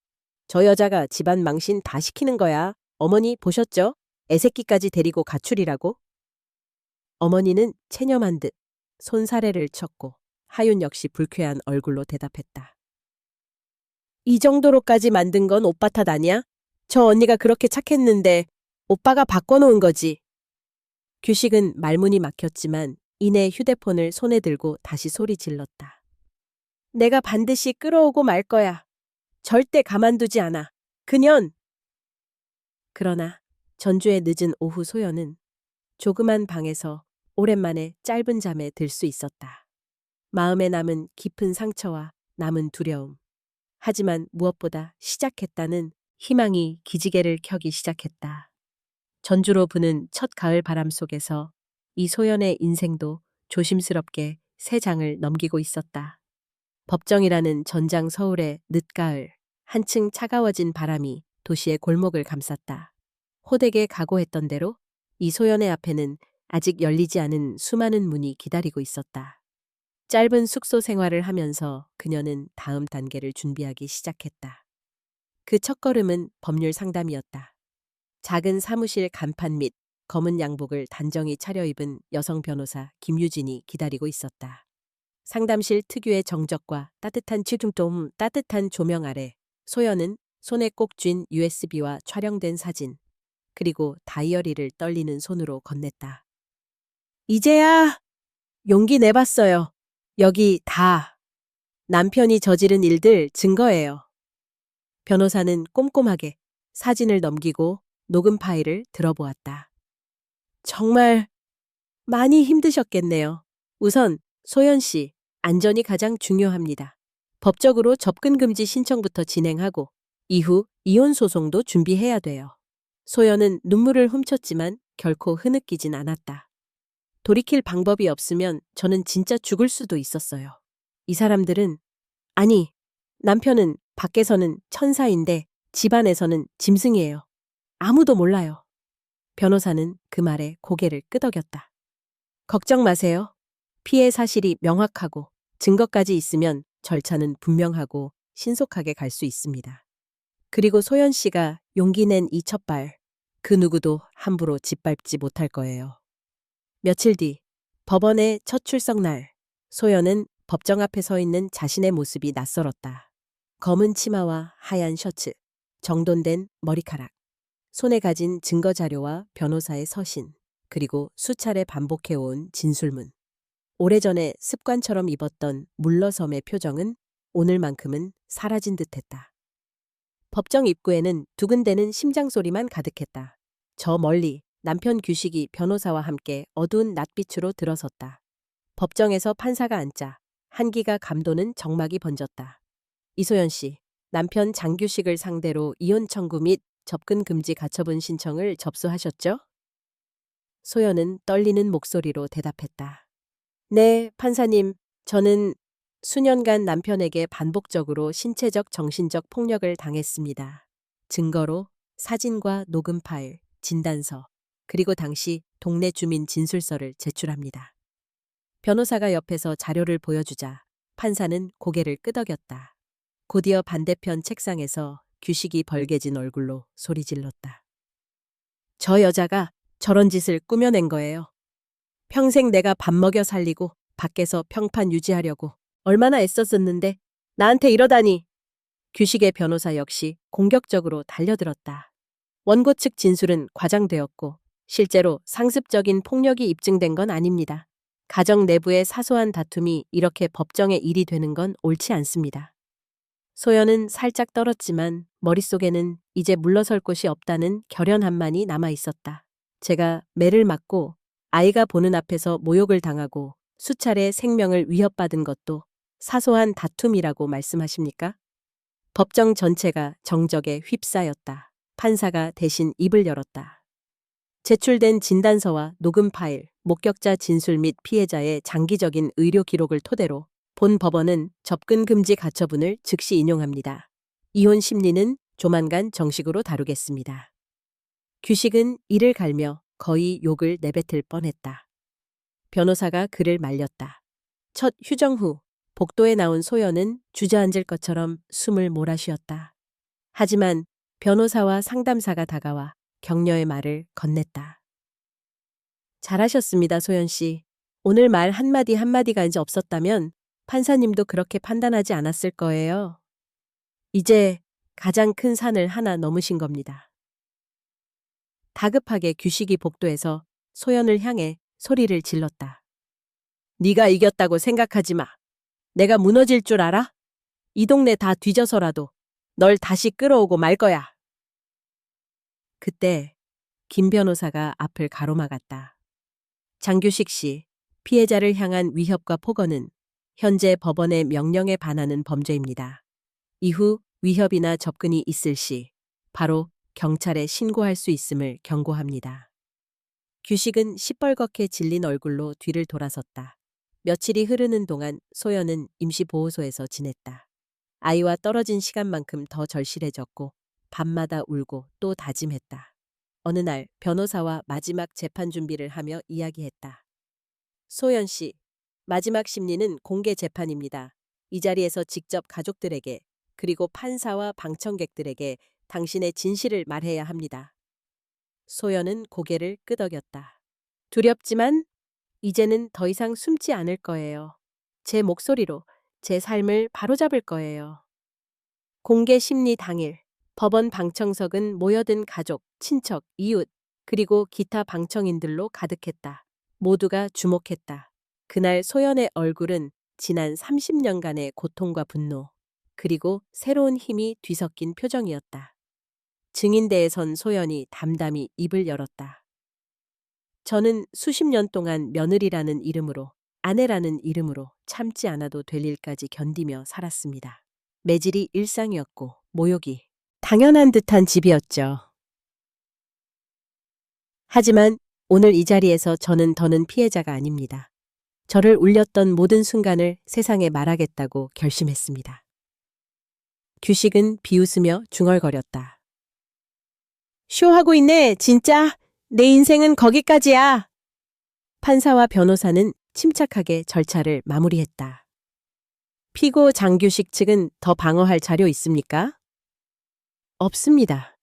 저 여자가 집안 망신 다 시키는 거야. 어머니 보셨죠? 애새끼까지 데리고 가출이라고? 어머니는 체념한 듯 손사래를 쳤고 하윤 역시 불쾌한 얼굴로 대답했다. 이 정도로까지 만든 건 오빠 탓 아니야? 저 언니가 그렇게 착했는데 오빠가 바꿔놓은 거지. 규식은 말문이 막혔지만 이내 휴대폰을 손에 들고 다시 소리 질렀다. 내가 반드시 끌어오고 말 거야. 절대 가만두지 않아. 그년! 그러나 전주의 늦은 오후 소연은 조그만 방에서 오랜만에 짧은 잠에 들 수 있었다. 마음에 남은 깊은 상처와 남은 두려움. 하지만 무엇보다 시작했다는 희망이 기지개를 켜기 시작했다. 전주로 부는 첫 가을 바람 속에서 이 소연의 인생도 조심스럽게 새 장을 넘기고 있었다. 법정이라는 전장 서울의 늦가을, 한층 차가워진 바람이 도시의 골목을 감쌌다. 호되게 각오했던 대로 이 소연의 앞에는 아직 열리지 않은 수많은 문이 기다리고 있었다. 짧은 숙소 생활을 하면서 그녀는 다음 단계를 준비하기 시작했다. 그 첫걸음은 법률 상담이었다. 작은 사무실 간판 및 검은 양복을 단정히 차려입은 여성 변호사 김유진이 기다리고 있었다. 상담실 특유의 정적과 따뜻한 조명 아래 소연은 손에 꼭 쥔 USB와 촬영된 사진, 그리고 다이어리를 떨리는 손으로 건넸다. 이제야 용기 내봤어요. 여기 다 남편이 저지른 일들 증거예요. 변호사는 꼼꼼하게 사진을 넘기고 녹음 파일을 들어보았다. 정말 많이 힘드셨겠네요. 우선 소연 씨, 안전이 가장 중요합니다. 법적으로 접근 금지 신청부터 진행하고 이후 이혼 소송도 준비해야 돼요. 소연은 눈물을 훔쳤지만 결코 흐느끼진 않았다. 돌이킬 방법이 없으면 저는 진짜 죽을 수도 있었어요. 이 사람들은, 아니, 남편은 밖에서는 천사인데 집안에서는 짐승이에요. 아무도 몰라요. 변호사는 그 말에 고개를 끄덕였다. 걱정 마세요. 피해 사실이 명확하고 증거까지 있으면 절차는 분명하고 신속하게 갈 수 있습니다. 그리고 소연 씨가 용기 낸 이 첫발, 그 누구도 함부로 짓밟지 못할 거예요. 며칠 뒤, 법원의 첫 출석 날, 소연은 법정 앞에 서 있는 자신의 모습이 낯설었다. 검은 치마와 하얀 셔츠, 정돈된 머리카락, 손에 가진 증거 자료와 변호사의 서신, 그리고 수차례 반복해온 진술문. 오래전에 습관처럼 입었던 물러섬의 표정은 오늘만큼은 사라진 듯했다. 법정 입구에는 두근대는 심장 소리만 가득했다. 저 멀리 남편 규식이 변호사와 함께 어두운 낮빛으로 들어섰다. 법정에서 판사가 앉자 한기가 감도는 정막이 번졌다. 이소연 씨, 남편 장규식을 상대로 이혼 청구 및 접근 금지 가처분 신청을 접수하셨죠? 소연은 떨리는 목소리로 대답했다. 네, 판사님. 저는 수년간 남편에게 반복적으로 신체적, 정신적 폭력을 당했습니다. 증거로 사진과 녹음 파일, 진단서, 그리고 당시 동네 주민 진술서를 제출합니다. 변호사가 옆에서 자료를 보여주자 판사는 고개를 끄덕였다. 곧이어 반대편 책상에서 규식이 벌개진 얼굴로 소리 질렀다. 저 여자가 저런 짓을 꾸며낸 거예요. 평생 내가 밥 먹여 살리고 밖에서 평판 유지하려고 얼마나 애썼었는데 나한테 이러다니. 규식의 변호사 역시 공격적으로 달려들었다. 원고 측 진술은 과장되었고 실제로 상습적인 폭력이 입증된 건 아닙니다. 가정 내부의 사소한 다툼이 이렇게 법정의 일이 되는 건 옳지 않습니다. 소연은 살짝 떨었지만 머릿속에는 이제 물러설 곳이 없다는 결연함만이 남아 있었다. 제가 매를 맞고 아이가 보는 앞에서 모욕을 당하고 수차례 생명을 위협받은 것도 사소한 다툼이라고 말씀하십니까? 법정 전체가 정적에 휩싸였다. 판사가 대신 입을 열었다. 제출된 진단서와 녹음 파일, 목격자 진술 및 피해자의 장기적인 의료 기록을 토대로 본 법원은 접근 금지 가처분을 즉시 인용합니다. 이혼 심리는 조만간 정식으로 다루겠습니다. 규식은 이를 갈며 거의 욕을 내뱉을 뻔했다. 변호사가 그를 말렸다. 첫 휴정 후 복도에 나온 소연은 주저앉을 것처럼 숨을 몰아쉬었다. 하지만 변호사와 상담사가 다가와 격려의 말을 건넸다. 잘하셨습니다, 소연 씨. 오늘 말 한마디 한마디가 이제 없었다면 판사님도 그렇게 판단하지 않았을 거예요. 이제 가장 큰 산을 하나 넘으신 겁니다. 다급하게 규식이 복도에서 소연을 향해 소리를 질렀다. 네가 이겼다고 생각하지 마. 내가 무너질 줄 알아? 이 동네 다 뒤져서라도 널 다시 끌어오고 말 거야. 그때 김 변호사가 앞을 가로막았다. 장규식 씨, 피해자를 향한 위협과 폭언은 현재 법원의 명령에 반하는 범죄입니다. 이후 위협이나 접근이 있을 시 바로 경찰에 신고할 수 있음을 경고합니다. 규식은 시뻘겋게 질린 얼굴로 뒤를 돌아섰다. 며칠이 흐르는 동안 소연은 임시보호소에서 지냈다. 아이와 떨어진 시간만큼 더 절실해졌고 밤마다 울고 또 다짐했다. 어느 날 변호사와 마지막 재판 준비를 하며 이야기했다. 소연 씨, 마지막 심리는 공개 재판입니다. 이 자리에서 직접 가족들에게 그리고 판사와 방청객들에게 당신의 진실을 말해야 합니다. 소연은 고개를 끄덕였다. 두렵지만 이제는 더 이상 숨지 않을 거예요. 제 목소리로 제 삶을 바로잡을 거예요. 공개 심리 당일, 법원 방청석은 모여든 가족, 친척, 이웃, 그리고 기타 방청인들로 가득했다. 모두가 주목했다. 그날 소연의 얼굴은 지난 30년간의 고통과 분노, 그리고 새로운 힘이 뒤섞인 표정이었다. 증인대에 선 소연이 담담히 입을 열었다. 저는 수십 년 동안 며느리라는 이름으로, 아내라는 이름으로 참지 않아도 될 일까지 견디며 살았습니다. 매질이 일상이었고 모욕이 당연한 듯한 집이었죠. 하지만 오늘 이 자리에서 저는 더는 피해자가 아닙니다. 저를 울렸던 모든 순간을 세상에 말하겠다고 결심했습니다. 규식은 비웃으며 중얼거렸다. 쇼하고 있네, 진짜. 내 인생은 거기까지야. 판사와 변호사는 침착하게 절차를 마무리했다. 피고 장규식 측은 더 방어할 자료 있습니까? 없습니다.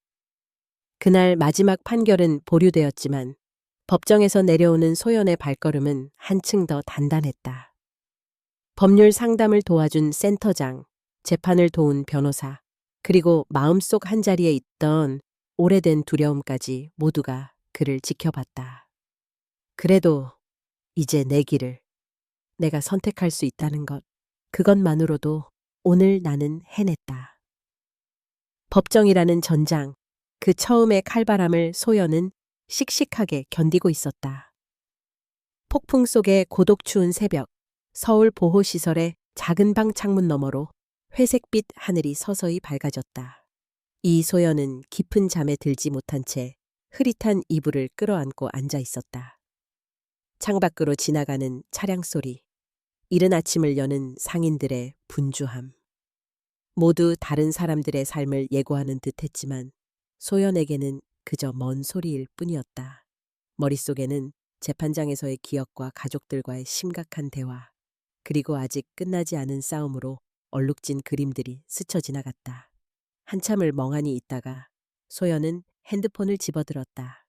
그날 마지막 판결은 보류되었지만 법정에서 내려오는 소연의 발걸음은 한층 더 단단했다. 법률 상담을 도와준 센터장, 재판을 도운 변호사, 그리고 마음속 한자리에 있던 오래된 두려움까지 모두가 그를 지켜봤다. 그래도 이제 내 길을 내가 선택할 수 있다는 것, 그것만으로도 오늘 나는 해냈다. 법정이라는 전장, 그 처음의 칼바람을 소연은 씩씩하게 견디고 있었다. 폭풍 속의 고독 추운 새벽, 서울 보호시설의 작은 방 창문 너머로 회색빛 하늘이 서서히 밝아졌다. 이소연은 깊은 잠에 들지 못한 채 흐릿한 이불을 끌어안고 앉아 있었다. 창밖으로 지나가는 차량 소리, 이른 아침을 여는 상인들의 분주함. 모두 다른 사람들의 삶을 예고하는 듯했지만 소연에게는 그저 먼 소리일 뿐이었다. 머릿속에는 재판장에서의 기억과 가족들과의 심각한 대화, 그리고 아직 끝나지 않은 싸움으로 얼룩진 그림들이 스쳐 지나갔다. 한참을 멍하니 있다가 소연은 핸드폰을 집어들었다.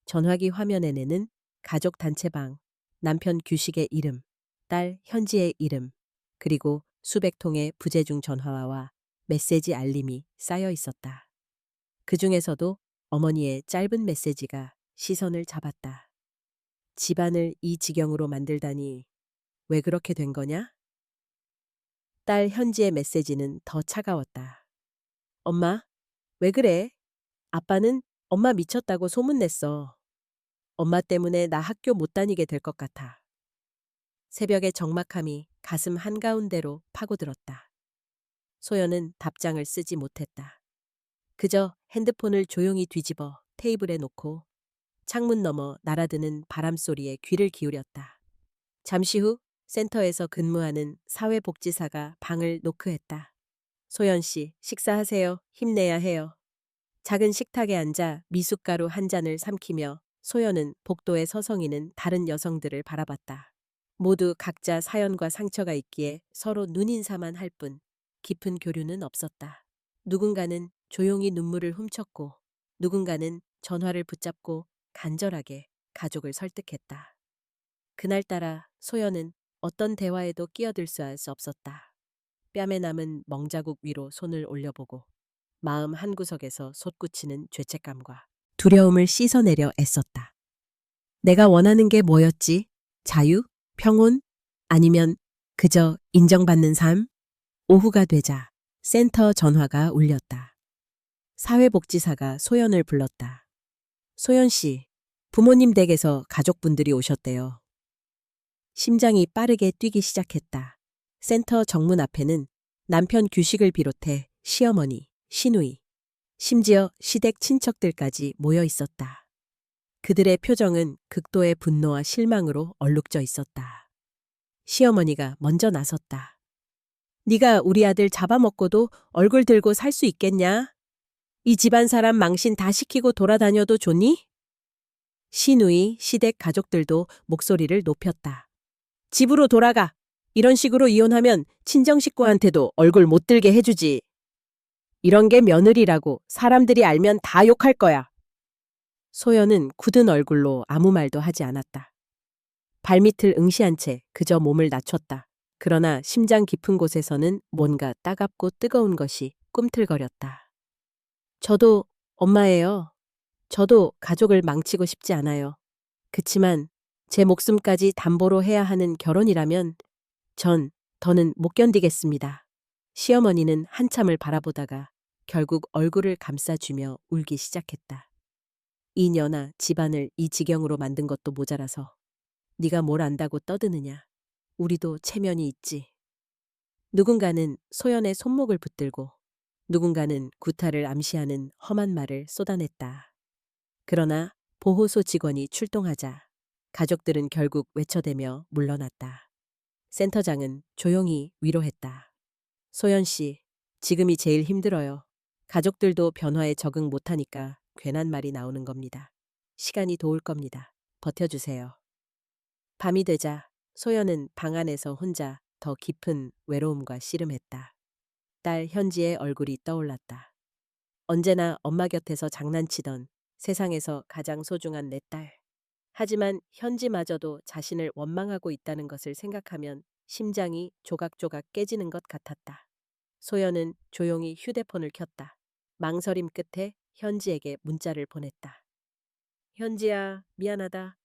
전화기 화면에는 가족 단체방, 남편 규식의 이름, 딸 현지의 이름, 그리고 수백 통의 부재중 전화와 메시지 알림이 쌓여 있었다. 그 중에서도 어머니의 짧은 메시지가 시선을 잡았다. 집안을 이 지경으로 만들다니 왜 그렇게 된 거냐? 딸 현지의 메시지는 더 차가웠다. 엄마, 왜 그래? 아빠는 엄마 미쳤다고 소문냈어. 엄마 때문에 나 학교 못 다니게 될 것 같아. 새벽의 적막함이 가슴 한가운데로 파고들었다. 소연은 답장을 쓰지 못했다. 그저 핸드폰을 조용히 뒤집어 테이블에 놓고 창문 너머 날아드는 바람소리에 귀를 기울였다. 잠시 후 센터에서 근무하는 사회복지사가 방을 노크했다. 소연 씨, 식사하세요. 힘내야 해요. 작은 식탁에 앉아 미숫가루 한 잔을 삼키며 소연은 복도에 서성이는 다른 여성들을 바라봤다. 모두 각자 사연과 상처가 있기에 서로 눈인사만 할 뿐 깊은 교류는 없었다. 누군가는 조용히 눈물을 훔쳤고 누군가는 전화를 붙잡고 간절하게 가족을 설득했다. 그날따라 소연은 어떤 대화에도 끼어들 수 없었다. 뺨에 남은 멍자국 위로 손을 올려보고 마음 한구석에서 솟구치는 죄책감과 두려움을 씻어내려 애썼다. 내가 원하는 게 뭐였지? 자유? 평온? 아니면 그저 인정받는 삶? 오후가 되자 센터 전화가 울렸다. 사회복지사가 소연을 불렀다. 소연 씨, 부모님 댁에서 가족분들이 오셨대요. 심장이 빠르게 뛰기 시작했다. 센터 정문 앞에는 남편 규식을 비롯해 시어머니, 시누이, 심지어 시댁 친척들까지 모여 있었다. 그들의 표정은 극도의 분노와 실망으로 얼룩져 있었다. 시어머니가 먼저 나섰다. 네가 우리 아들 잡아먹고도 얼굴 들고 살 수 있겠냐? 이 집안 사람 망신 다 시키고 돌아다녀도 좋니? 시누이, 시댁 가족들도 목소리를 높였다. 집으로 돌아가. 이런 식으로 이혼하면 친정 식구한테도 얼굴 못 들게 해주지. 이런 게 며느리라고 사람들이 알면 다 욕할 거야. 소연은 굳은 얼굴로 아무 말도 하지 않았다. 발밑을 응시한 채 그저 몸을 낮췄다. 그러나 심장 깊은 곳에서는 뭔가 따갑고 뜨거운 것이 꿈틀거렸다. 저도 엄마예요. 저도 가족을 망치고 싶지 않아요. 그치만 제 목숨까지 담보로 해야 하는 결혼이라면 더는 못 견디겠습니다. 시어머니는 한참을 바라보다가 결국 얼굴을 감싸주며 울기 시작했다. 이 년아 집안을 이 지경으로 만든 것도 모자라서 네가 뭘 안다고 떠드느냐. 우리도 체면이 있지. 누군가는 소연의 손목을 붙들고 누군가는 구타를 암시하는 험한 말을 쏟아냈다. 그러나 보호소 직원이 출동하자 가족들은 결국 외쳐대며 물러났다. 센터장은 조용히 위로했다. 소연 씨, 지금이 제일 힘들어요. 가족들도 변화에 적응 못하니까 괜한 말이 나오는 겁니다. 시간이 도울 겁니다. 버텨주세요. 밤이 되자 소연은 방 안에서 혼자 더 깊은 외로움과 씨름했다. 딸 현지의 얼굴이 떠올랐다. 언제나 엄마 곁에서 장난치던 세상에서 가장 소중한 내 딸. 하지만 현지마저도 자신을 원망하고 있다는 것을 생각하면 심장이 조각조각 깨지는 것 같았다. 소연은 조용히 휴대폰을 켰다. 망설임 끝에 현지에게 문자를 보냈다. 현지야, 미안하다.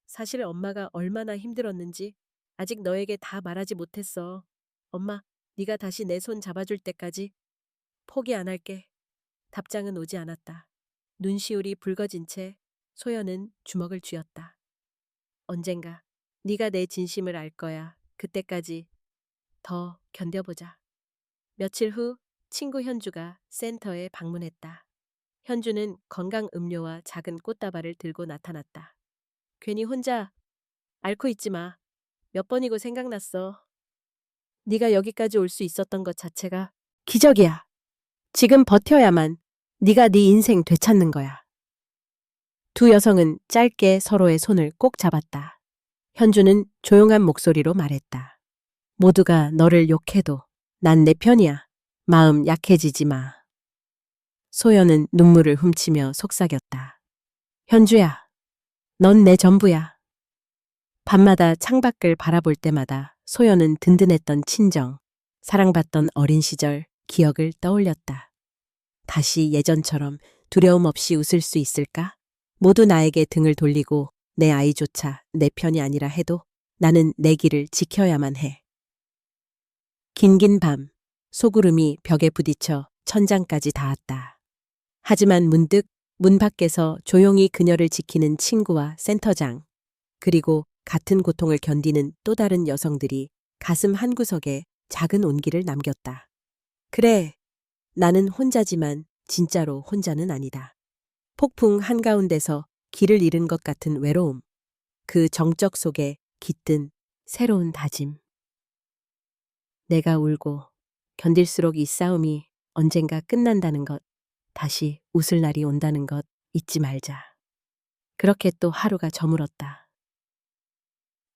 사실 엄마가 얼마나 힘들었는지 아직 너에게 다 말하지 못했어. 엄마, 네가 다시 내 손 잡아줄 때까지 포기 안 할게. 답장은 오지 않았다. 눈시울이 붉어진 채 소연은 주먹을 쥐었다. 언젠가 네가 내 진심을 알 거야. 그때까지 더 견뎌보자. 며칠 후 친구 현주가 센터에 방문했다. 현주는 건강 음료와 작은 꽃다발을 들고 나타났다. 괜히 혼자 앓고 있지 마. 몇 번이고 생각났어. 네가 여기까지 올 수 있었던 것 자체가 기적이야. 지금 버텨야만 네가 네 인생 되찾는 거야. 두 여성은 짧게 서로의 손을 꼭 잡았다. 현주는 조용한 목소리로 말했다. 모두가 너를 욕해도 난 내 편이야. 마음 약해지지 마. 소연은 눈물을 훔치며 속삭였다. 현주야, 넌 내 전부야. 밤마다 창밖을 바라볼 때마다 소연은 든든했던 친정, 사랑받던 어린 시절 기억을 떠올렸다. 다시 예전처럼 두려움 없이 웃을 수 있을까? 모두 나에게 등을 돌리고 내 아이조차 내 편이 아니라 해도 나는 내 길을 지켜야만 해. 긴긴 밤, 소구름이 벽에 부딪혀 천장까지 닿았다. 하지만 문득 문 밖에서 조용히 그녀를 지키는 친구와 센터장, 그리고 같은 고통을 견디는 또 다른 여성들이 가슴 한구석에 작은 온기를 남겼다. 그래, 나는 혼자지만 진짜로 혼자는 아니다. 폭풍 한가운데서 길을 잃은 것 같은 외로움, 그 정적 속에 깃든 새로운 다짐. 내가 울고 견딜수록 이 싸움이 언젠가 끝난다는 것, 다시 웃을 날이 온다는 것 잊지 말자. 그렇게 또 하루가 저물었다.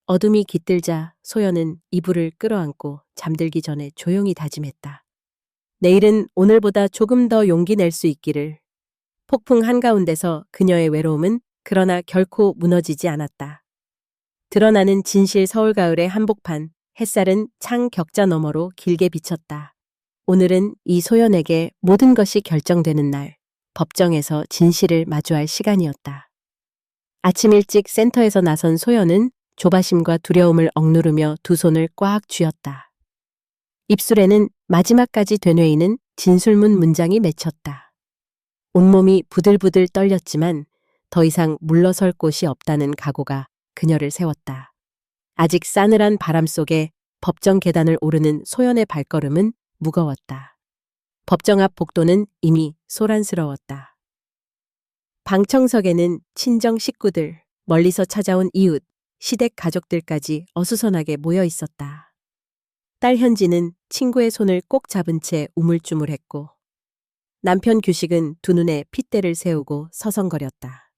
어둠이 깃들자 소연은 이불을 끌어안고 잠들기 전에 조용히 다짐했다. 내일은 오늘보다 조금 더 용기 낼 수 있기를. 폭풍 한가운데서 그녀의 외로움은 그러나 결코 무너지지 않았다. 드러나는 진실 서울가을의 한복판, 햇살은 창 격자 너머로 길게 비쳤다. 오늘은 이 소연에게 모든 것이 결정되는 날, 법정에서 진실을 마주할 시간이었다. 아침 일찍 센터에서 나선 소연은 조바심과 두려움을 억누르며 두 손을 꽉 쥐었다. 입술에는 마지막까지 되뇌이는 진술문 문장이 맺혔다. 온몸이 부들부들 떨렸지만 더 이상 물러설 곳이 없다는 각오가 그녀를 세웠다. 아직 싸늘한 바람 속에 법정 계단을 오르는 소연의 발걸음은 무거웠다. 법정 앞 복도는 이미 소란스러웠다. 방청석에는 친정 식구들, 멀리서 찾아온 이웃, 시댁 가족들까지 어수선하게 모여 있었다. 딸 현지는 친구의 손을 꼭 잡은 채 우물쭈물했고 남편 규식은 두 눈에 핏대를 세우고 서성거렸다.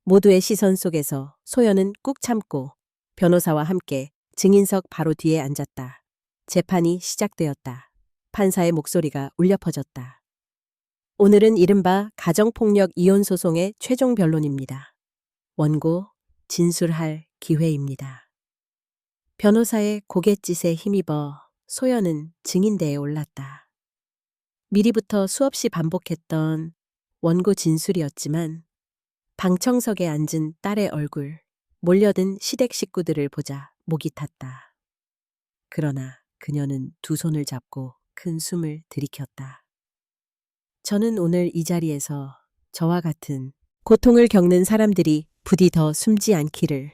모두의 시선 속에서 소연은 꾹 참고 변호사와 함께 증인석 바로 뒤에 앉았다. 재판이 시작되었다. 판사의 목소리가 울려 퍼졌다. 오늘은 이른바 가정폭력 이혼 소송의 최종 변론입니다. 원고 진술할 기회입니다. 변호사의 고갯짓에 힘입어 소연은 증인대에 올랐다. 미리부터 수없이 반복했던 원고 진술이었지만 방청석에 앉은 딸의 얼굴, 몰려든 시댁 식구들을 보자 목이 탔다. 그러나 그녀는 두 손을 잡고 큰 숨을 들이켰다. 저는 오늘 이 자리에서 저와 같은 고통을 겪는 사람들이 부디 더 숨지 않기를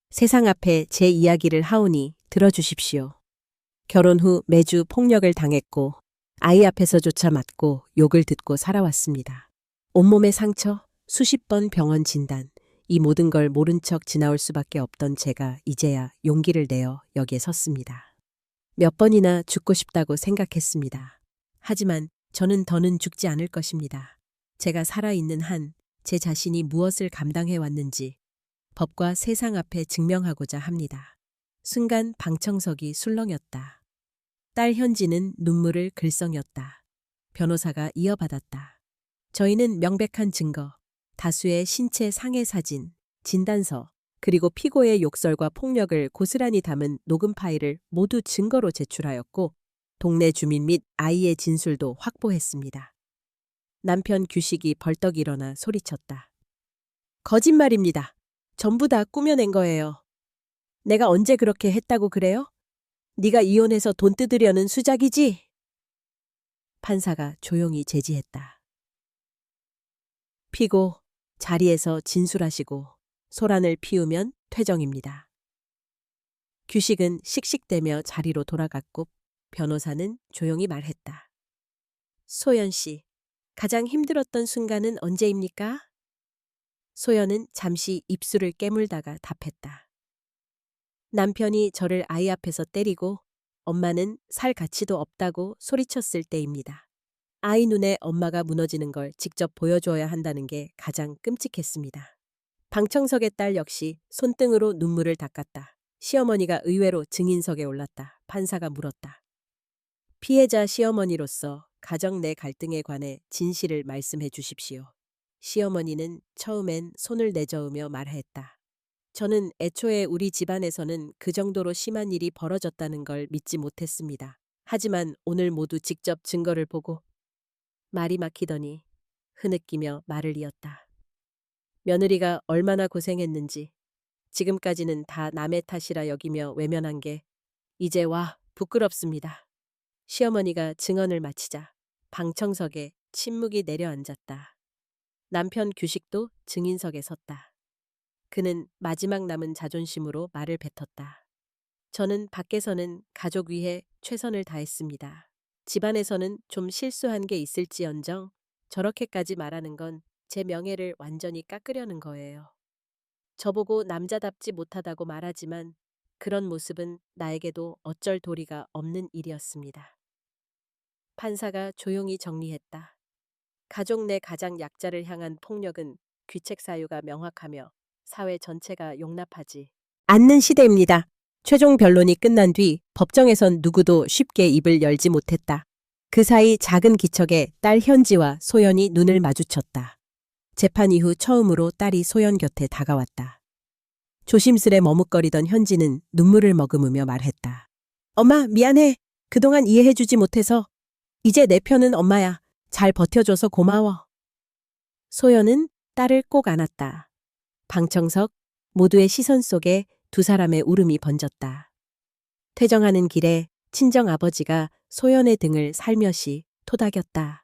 세상 앞에 제 이야기를 하오니 들어주십시오. 결혼 후 매주 폭력을 당했고 아이 앞에서조차 맞고 욕을 듣고 살아왔습니다. 온몸의 상처, 수십 번 병원 진단, 이 모든 걸 모른 척 지나올 수밖에 없던 제가 이제야 용기를 내어 여기에 섰습니다. 몇 번이나 죽고 싶다고 생각했습니다. 하지만 저는 더는 죽지 않을 것입니다. 제가 살아있는 한 제 자신이 무엇을 감당해 왔는지 법과 세상 앞에 증명하고자 합니다. 순간 방청석이 술렁였다. 딸 현지는 눈물을 글썽였다. 변호사가 이어받았다. 저희는 명백한 증거, 다수의 신체 상해 사진, 진단서, 그리고 피고의 욕설과 폭력을 고스란히 담은 녹음 파일을 모두 증거로 제출하였고 동네 주민 및 아이의 진술도 확보했습니다. 남편 규식이 벌떡 일어나 소리쳤다. 거짓말입니다. 전부 다 꾸며낸 거예요. 내가 언제 그렇게 했다고 그래요? 네가 이혼해서 돈 뜯으려는 수작이지? 판사가 조용히 제지했다. 피고 자리에서 진술하시고 소란을 피우면 퇴정입니다. 규식은 씩씩대며 자리로 돌아갔고 변호사는 조용히 말했다. 소연 씨, 가장 힘들었던 순간은 언제입니까? 소연은 잠시 입술을 깨물다가 답했다. 남편이 저를 아이 앞에서 때리고 엄마는 살 가치도 없다고 소리쳤을 때입니다. 아이 눈에 엄마가 무너지는 걸 직접 보여줘야 한다는 게 가장 끔찍했습니다. 방청석의 딸 역시 손등으로 눈물을 닦았다. 시어머니가 의외로 증인석에 올랐다. 판사가 물었다. 피해자 시어머니로서 가정 내 갈등에 관해 진실을 말씀해 주십시오. 시어머니는 처음엔 손을 내저으며 말했다. 저는 애초에 우리 집안에서는 그 정도로 심한 일이 벌어졌다는 걸 믿지 못했습니다. 하지만 오늘 모두 직접 증거를 보고 말이 막히더니 흐느끼며 말을 이었다. 며느리가 얼마나 고생했는지 지금까지는 다 남의 탓이라 여기며 외면한 게 이제 와 부끄럽습니다. 시어머니가 증언을 마치자 방청석에 침묵이 내려앉았다. 남편 규식도 증인석에 섰다. 그는 마지막 남은 자존심으로 말을 뱉었다. 저는 밖에서는 가족 위해 최선을 다했습니다. 집안에서는 좀 실수한 게 있을지언정 저렇게까지 말하는 건 제 명예를 완전히 깎으려는 거예요. 저보고 남자답지 못하다고 말하지만 그런 모습은 나에게도 어쩔 도리가 없는 일이었습니다. 판사가 조용히 정리했다. 가족 내 가장 약자를 향한 폭력은 귀책 사유가 명확하며 사회 전체가 용납하지 않는 시대입니다. 최종 변론이 끝난 뒤 법정에선 누구도 쉽게 입을 열지 못했다. 그 사이 작은 기척에 딸 현지와 소연이 눈을 마주쳤다. 재판 이후 처음으로 딸이 소연 곁에 다가왔다. 조심스레 머뭇거리던 현지는 눈물을 머금으며 말했다. 엄마, 미안해. 그동안 이해해주지 못해서. 이제 내 편은 엄마야. 잘 버텨줘서 고마워. 소연은 딸을 꼭 안았다. 방청석 모두의 시선 속에 두 사람의 울음이 번졌다. 퇴정하는 길에 친정 아버지가 소연의 등을 살며시 토닥였다.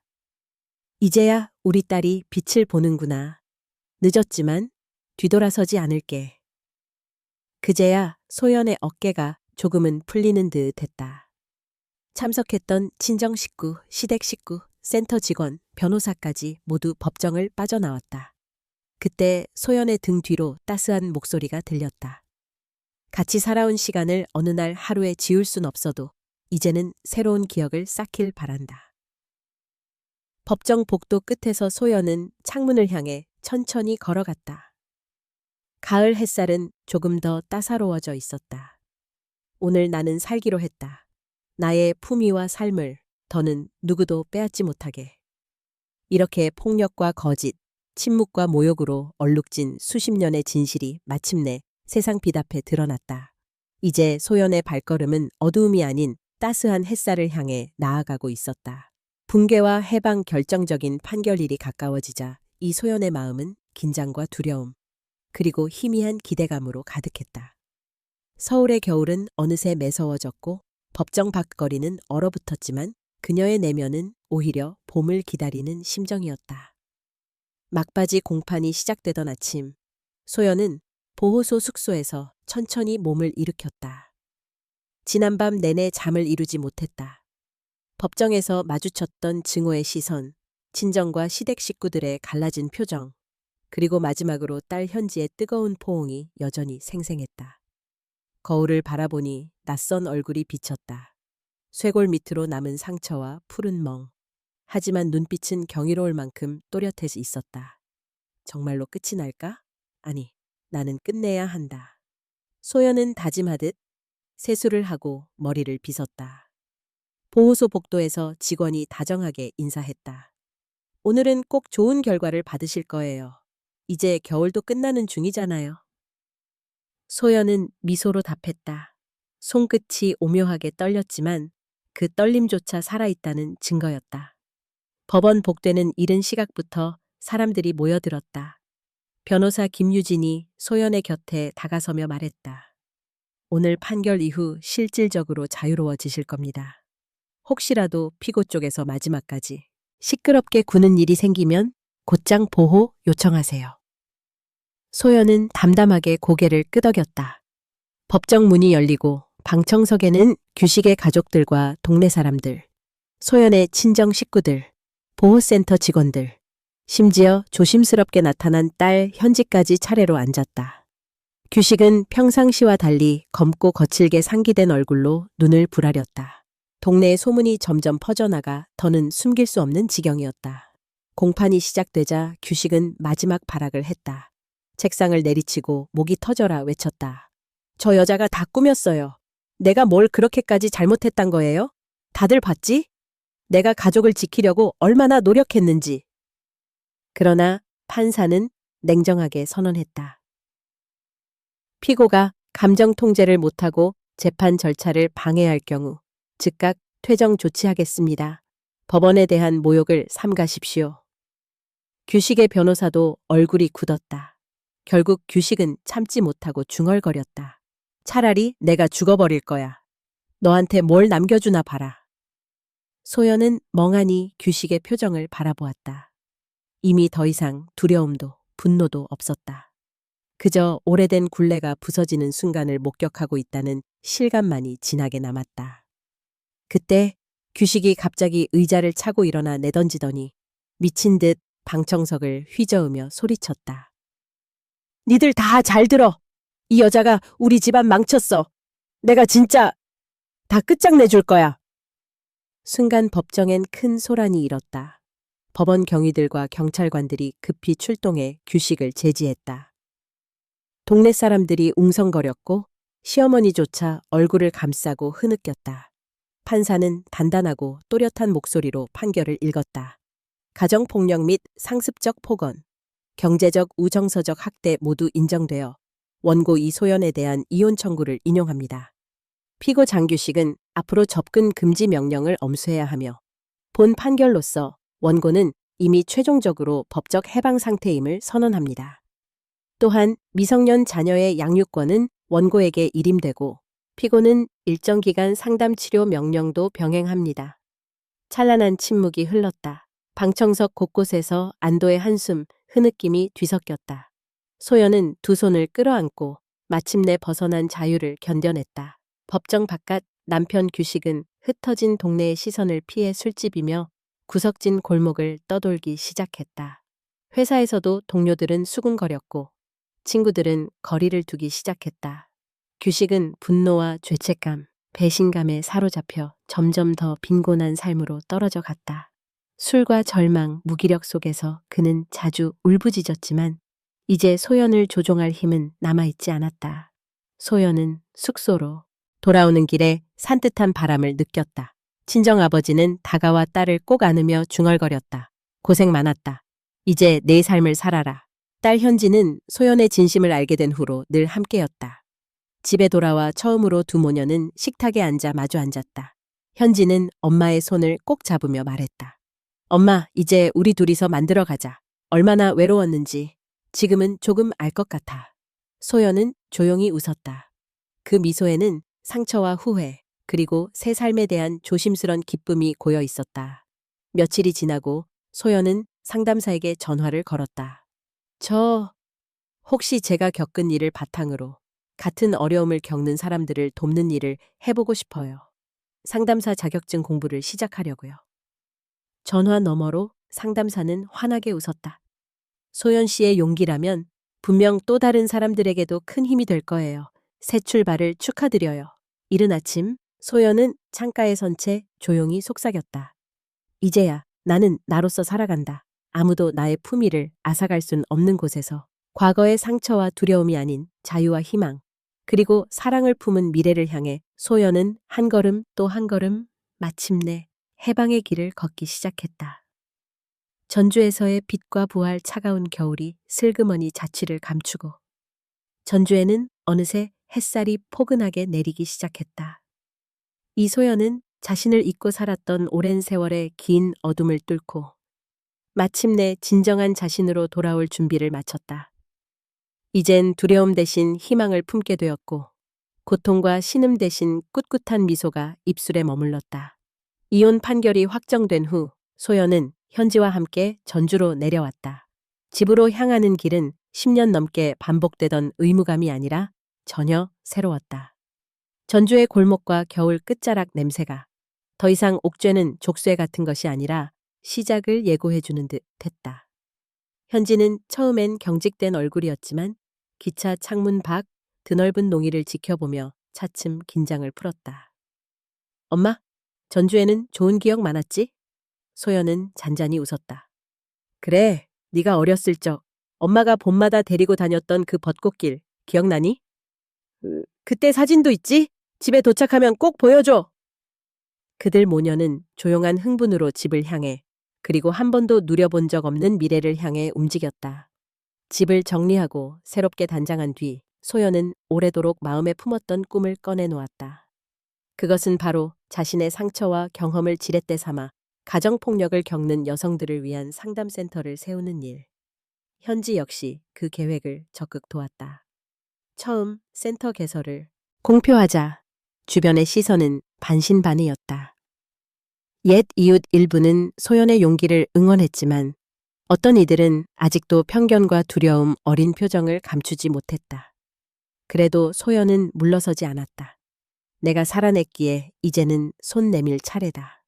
이제야 우리 딸이 빛을 보는구나. 늦었지만 뒤돌아서지 않을게. 그제야 소연의 어깨가 조금은 풀리는 듯 했다. 참석했던 친정 식구, 시댁 식구, 센터 직원, 변호사까지 모두 법정을 빠져나왔다. 그때 소연의 등 뒤로 따스한 목소리가 들렸다. 같이 살아온 시간을 어느 날 하루에 지울 순 없어도 이제는 새로운 기억을 쌓길 바란다. 법정 복도 끝에서 소연은 창문을 향해 천천히 걸어갔다. 가을 햇살은 조금 더 따사로워져 있었다. 오늘 나는 살기로 했다. 나의 품위와 삶을 더는 누구도 빼앗지 못하게. 이렇게 폭력과 거짓, 침묵과 모욕으로 얼룩진 수십 년의 진실이 마침내 세상 빛 앞에 드러났다. 이제 소연의 발걸음은 어두움이 아닌 따스한 햇살을 향해 나아가고 있었다. 붕괴와 해방 결정적인 판결일이 가까워지자 이 소연의 마음은 긴장과 두려움, 그리고 희미한 기대감으로 가득했다. 서울의 겨울은 어느새 매서워졌고 법정 밖 거리는 얼어붙었지만 그녀의 내면은 오히려 봄을 기다리는 심정이었다. 막바지 공판이 시작되던 아침, 소연은 보호소 숙소에서 천천히 몸을 일으켰다. 지난밤 내내 잠을 이루지 못했다. 법정에서 마주쳤던 증오의 시선, 친정과 시댁 식구들의 갈라진 표정, 그리고 마지막으로 딸 현지의 뜨거운 포옹이 여전히 생생했다. 거울을 바라보니 낯선 얼굴이 비쳤다. 쇄골 밑으로 남은 상처와 푸른 멍. 하지만 눈빛은 경이로울 만큼 또렷해 있었다. 정말로 끝이 날까? 아니, 나는 끝내야 한다. 소연은 다짐하듯 세수를 하고 머리를 빗었다. 보호소 복도에서 직원이 다정하게 인사했다. 오늘은 꼭 좋은 결과를 받으실 거예요. 이제 겨울도 끝나는 중이잖아요. 소연은 미소로 답했다. 손끝이 오묘하게 떨렸지만 그 떨림조차 살아있다는 증거였다. 법원 복되는 이른 시각부터 사람들이 모여들었다. 변호사 김유진이 소연의 곁에 다가서며 말했다. 오늘 판결 이후 실질적으로 자유로워지실 겁니다. 혹시라도 피고 쪽에서 마지막까지 시끄럽게 구는 일이 생기면 곧장 보호 요청하세요. 소연은 담담하게 고개를 끄덕였다. 법정 문이 열리고 방청석에는 규식의 가족들과 동네 사람들, 소연의 친정 식구들, 보호센터 직원들, 심지어 조심스럽게 나타난 딸 현지까지 차례로 앉았다. 규식은 평상시와 달리 검고 거칠게 상기된 얼굴로 눈을 부라렸다. 동네의 소문이 점점 퍼져나가 더는 숨길 수 없는 지경이었다. 공판이 시작되자 규식은 마지막 발악을 했다. 책상을 내리치고 목이 터져라 외쳤다. 저 여자가 다 꾸몄어요. 내가 뭘 그렇게까지 잘못했단 거예요? 다들 봤지? 내가 가족을 지키려고 얼마나 노력했는지. 그러나 판사는 냉정하게 선언했다. 피고가 감정 통제를 못하고 재판 절차를 방해할 경우 즉각 퇴정 조치하겠습니다. 법원에 대한 모욕을 삼가십시오. 규식의 변호사도 얼굴이 굳었다. 결국 규식은 참지 못하고 중얼거렸다. 차라리 내가 죽어버릴 거야. 너한테 뭘 남겨주나 봐라. 소연은 멍하니 규식의 표정을 바라보았다. 이미 더 이상 두려움도 분노도 없었다. 그저 오래된 굴레가 부서지는 순간을 목격하고 있다는 실감만이 진하게 남았다. 그때 규식이 갑자기 의자를 차고 일어나 내던지더니 미친 듯 방청석을 휘저으며 소리쳤다. 니들 다 잘 들어. 이 여자가 우리 집안 망쳤어. 내가 진짜 다 끝장내줄 거야. 순간 법정엔 큰 소란이 일었다. 법원 경위들과 경찰관들이 급히 출동해 규식을 제지했다. 동네 사람들이 웅성거렸고 시어머니조차 얼굴을 감싸고 흐느꼈다. 판사는 단단하고 또렷한 목소리로 판결을 읽었다. 가정폭력 및 상습적 폭언, 경제적 우정서적 학대 모두 인정되어 원고 이소연에 대한 이혼 청구를 인용합니다. 피고 장규식은 앞으로 접근 금지 명령을 엄수해야 하며 본 판결로서 원고는 이미 최종적으로 법적 해방 상태임을 선언합니다. 또한 미성년 자녀의 양육권은 원고에게 일임되고 피고는 일정 기간 상담 치료 명령도 병행합니다. 찬란한 침묵이 흘렀다. 방청석 곳곳에서 안도의 한숨, 흐느낌이 뒤섞였다. 소연은 두 손을 끌어안고 마침내 벗어난 자유를 견뎌냈다. 법정 바깥 남편 규식은 흩어진 동네의 시선을 피해 술집이며 구석진 골목을 떠돌기 시작했다. 회사에서도 동료들은 수군거렸고 친구들은 거리를 두기 시작했다. 규식은 분노와 죄책감, 배신감에 사로잡혀 점점 더 빈곤한 삶으로 떨어져 갔다. 술과 절망, 무기력 속에서 그는 자주 울부짖었지만 이제 소연을 조종할 힘은 남아있지 않았다. 소연은 숙소로 돌아오는 길에 산뜻한 바람을 느꼈다. 친정아버지는 다가와 딸을 꼭 안으며 중얼거렸다. 고생 많았다. 이제 내 삶을 살아라. 딸 현지는 소연의 진심을 알게 된 후로 늘 함께였다. 집에 돌아와 처음으로 두 모녀는 식탁에 앉아 마주 앉았다. 현지는 엄마의 손을 꼭 잡으며 말했다. 엄마, 이제 우리 둘이서 만들어가자. 얼마나 외로웠는지 지금은 조금 알 것 같아. 소연은 조용히 웃었다. 그 미소에는 상처와 후회, 그리고 새 삶에 대한 조심스런 기쁨이 고여 있었다. 며칠이 지나고 소연은 상담사에게 전화를 걸었다. 혹시 제가 겪은 일을 바탕으로 같은 어려움을 겪는 사람들을 돕는 일을 해보고 싶어요. 상담사 자격증 공부를 시작하려고요. 전화 너머로 상담사는 환하게 웃었다. 소연 씨의 용기라면 분명 또 다른 사람들에게도 큰 힘이 될 거예요. 새 출발을 축하드려요. 이른 아침 소연은 창가에 선 채 조용히 속삭였다. 이제야 나는 나로서 살아간다. 아무도 나의 품위를 앗아갈 순 없는 곳에서 과거의 상처와 두려움이 아닌 자유와 희망, 그리고 사랑을 품은 미래를 향해 소연은 한 걸음 또 한 걸음 마침내 해방의 길을 걷기 시작했다. 전주에서의 빛과 부활 차가운 겨울이 슬그머니 자취를 감추고 전주에는 어느새 햇살이 포근하게 내리기 시작했다. 이소연은 자신을 잊고 살았던 오랜 세월의 긴 어둠을 뚫고 마침내 진정한 자신으로 돌아올 준비를 마쳤다. 이젠 두려움 대신 희망을 품게 되었고 고통과 신음 대신 꿋꿋한 미소가 입술에 머물렀다. 이혼 판결이 확정된 후 소연은 현지와 함께 전주로 내려왔다. 집으로 향하는 길은 10년 넘게 반복되던 의무감이 아니라 전혀 새로웠다. 전주의 골목과 겨울 끝자락 냄새가 더 이상 옥죄는 족쇄 같은 것이 아니라 시작을 예고해주는 듯 했다. 현지는 처음엔 경직된 얼굴이었지만 기차 창문 밖 드넓은 농이를 지켜보며 차츰 긴장을 풀었다. 엄마, 전주에는 좋은 기억 많았지? 소연은 잔잔히 웃었다. 그래, 네가 어렸을 적 엄마가 봄마다 데리고 다녔던 그 벚꽃길 기억나니? 그때 사진도 있지? 집에 도착하면 꼭 보여줘. 그들 모녀는 조용한 흥분으로 집을 향해 그리고 한 번도 누려본 적 없는 미래를 향해 움직였다. 집을 정리하고 새롭게 단장한 뒤 소연은 오래도록 마음에 품었던 꿈을 꺼내놓았다. 그것은 바로 자신의 상처와 경험을 지렛대 삼아 가정폭력을 겪는 여성들을 위한 상담센터를 세우는 일. 현지 역시 그 계획을 적극 도왔다. 처음 센터 개설을 공표하자 주변의 시선은 반신반의였다. 옛 이웃 일부는 소연의 용기를 응원했지만 어떤 이들은 아직도 편견과 두려움 어린 표정을 감추지 못했다. 그래도 소연은 물러서지 않았다. 내가 살아냈기에 이제는 손 내밀 차례다.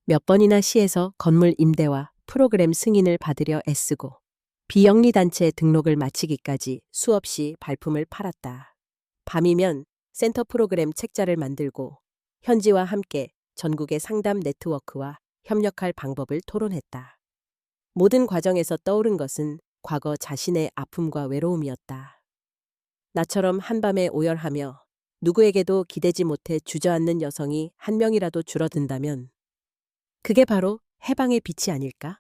몇 번이나 시에서 건물 임대와 프로그램 승인을 받으려 애쓰고 비영리단체 등록을 마치기까지 수없이 발품을 팔았다. 밤이면 센터 프로그램 책자를 만들고 현지와 함께 전국의 상담 네트워크와 협력할 방법을 토론했다. 모든 과정에서 떠오른 것은 과거 자신의 아픔과 외로움이었다. 나처럼 한밤에 오열하며 누구에게도 기대지 못해 주저앉는 여성이 한 명이라도 줄어든다면 그게 바로 해방의 빛이 아닐까?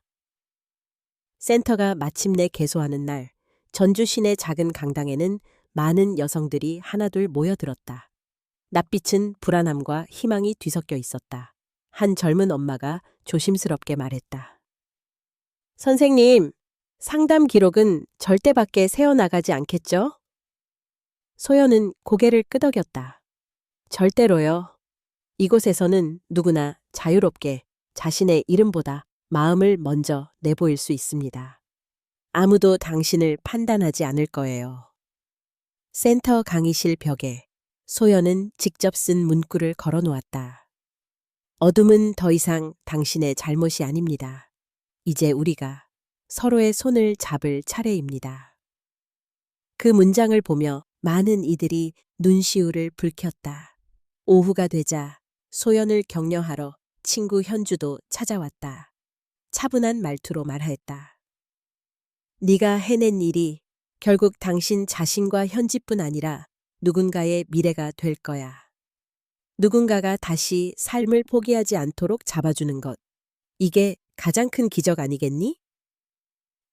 센터가 마침내 개소하는 날 전주 시내 작은 강당에는 많은 여성들이 하나둘 모여들었다. 낯빛은 불안함과 희망이 뒤섞여 있었다. 한 젊은 엄마가 조심스럽게 말했다. 선생님, 상담 기록은 절대 밖에 새어나가지 않겠죠? 소연은 고개를 끄덕였다. 절대로요. 이곳에서는 누구나 자유롭게 자신의 이름보다 마음을 먼저 내보일 수 있습니다. 아무도 당신을 판단하지 않을 거예요. 센터 강의실 벽에 소연은 직접 쓴 문구를 걸어놓았다. 어둠은 더 이상 당신의 잘못이 아닙니다. 이제 우리가 서로의 손을 잡을 차례입니다. 그 문장을 보며 많은 이들이 눈시울을 붉혔다. 오후가 되자 소연을 격려하러 친구 현주도 찾아왔다. 차분한 말투로 말하였다. 네가 해낸 일이 결국 당신 자신과 현지뿐 아니라 누군가의 미래가 될 거야. 누군가가 다시 삶을 포기하지 않도록 잡아주는 것. 이게 가장 큰 기적 아니겠니?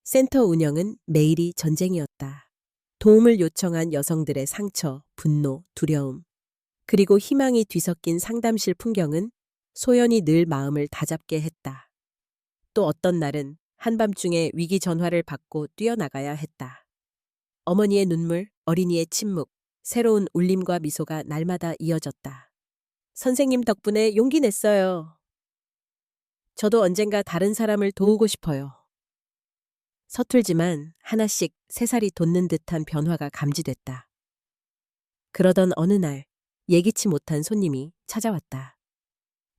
센터 운영은 매일이 전쟁이었다. 도움을 요청한 여성들의 상처, 분노, 두려움, 그리고 희망이 뒤섞인 상담실 풍경은 소연이 늘 마음을 다잡게 했다. 또 어떤 날은 한밤중에 위기 전화를 받고 뛰어나가야 했다. 어머니의 눈물, 어린이의 침묵, 새로운 울림과 미소가 날마다 이어졌다. 선생님 덕분에 용기 냈어요. 저도 언젠가 다른 사람을 도우고 싶어요. 서툴지만 하나씩 새살이 돋는 듯한 변화가 감지됐다. 그러던 어느 날 예기치 못한 손님이 찾아왔다.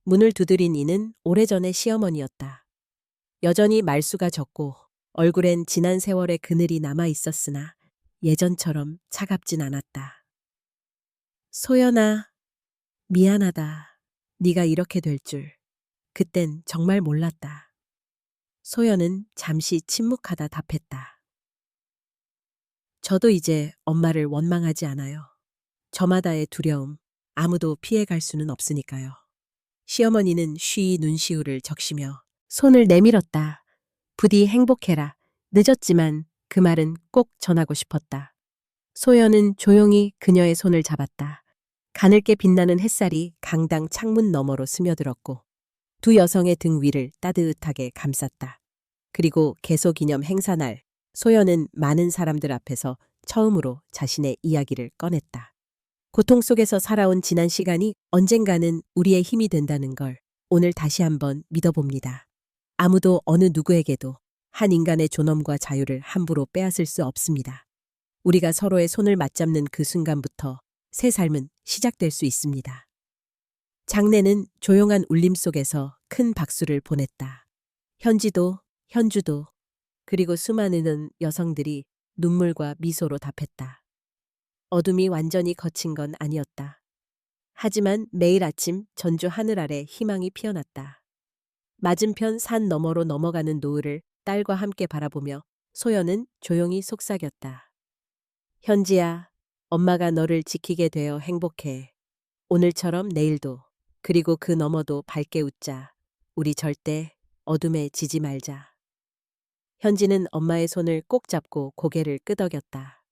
문을 두드린 이는 오래전의 시어머니였다. 여전히 말수가 적고 얼굴엔 지난 세월의 그늘이 남아 있었으나 예전처럼 차갑진 않았다. 소연아, 미안하다. 네가 이렇게 될 줄. 그땐 정말 몰랐다. 소연은 잠시 침묵하다 답했다. 저도 이제 엄마를 원망하지 않아요. 저마다의 두려움, 아무도 피해갈 수는 없으니까요. 시어머니는 쉬이 눈시울을 적시며 손을 내밀었다. 부디 행복해라. 늦었지만 그 말은 꼭 전하고 싶었다. 소연은 조용히 그녀의 손을 잡았다. 가늘게 빛나는 햇살이 강당 창문 너머로 스며들었고 두 여성의 등 위를 따뜻하게 감쌌다. 그리고 개소 기념 행사날 소연은 많은 사람들 앞에서 처음으로 자신의 이야기를 꺼냈다. 고통 속에서 살아온 지난 시간이 언젠가는 우리의 힘이 된다는 걸 오늘 다시 한번 믿어봅니다. 아무도 어느 누구에게도 한 인간의 존엄과 자유를 함부로 빼앗을 수 없습니다. 우리가 서로의 손을 맞잡는 그 순간부터 새 삶은 시작될 수 있습니다. 장내는 조용한 울림 속에서 큰 박수를 보냈다. 현지도, 현주도, 그리고 수많은 여성들이 눈물과 미소로 답했다. 어둠이 완전히 거친 건 아니었다. 하지만 매일 아침 전주 하늘 아래 희망이 피어났다. 맞은편 산 너머로 넘어가는 노을을 딸과 함께 바라보며 소연은 조용히 속삭였다. 현지야, 엄마가 너를 지키게 되어 행복해. 오늘처럼 내일도, 그리고 그 너머도 밝게 웃자. 우리 절대 어둠에 지지 말자. 현지는 엄마의 손을 꼭 잡고 고개를 끄덕였다.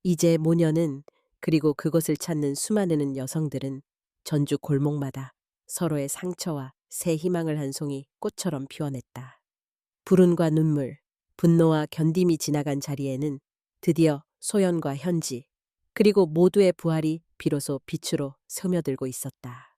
이제 모녀는, 그리고 그곳을 찾는 수많은 여성들은 전주 골목마다 서로의 상처와 새 희망을 한 송이 꽃처럼 피워냈다. 불운과 눈물, 분노와 견딤이 지나간 자리에는 드디어 소연과 현지, 그리고 모두의 부활이 비로소 빛으로 스며들고 있었다.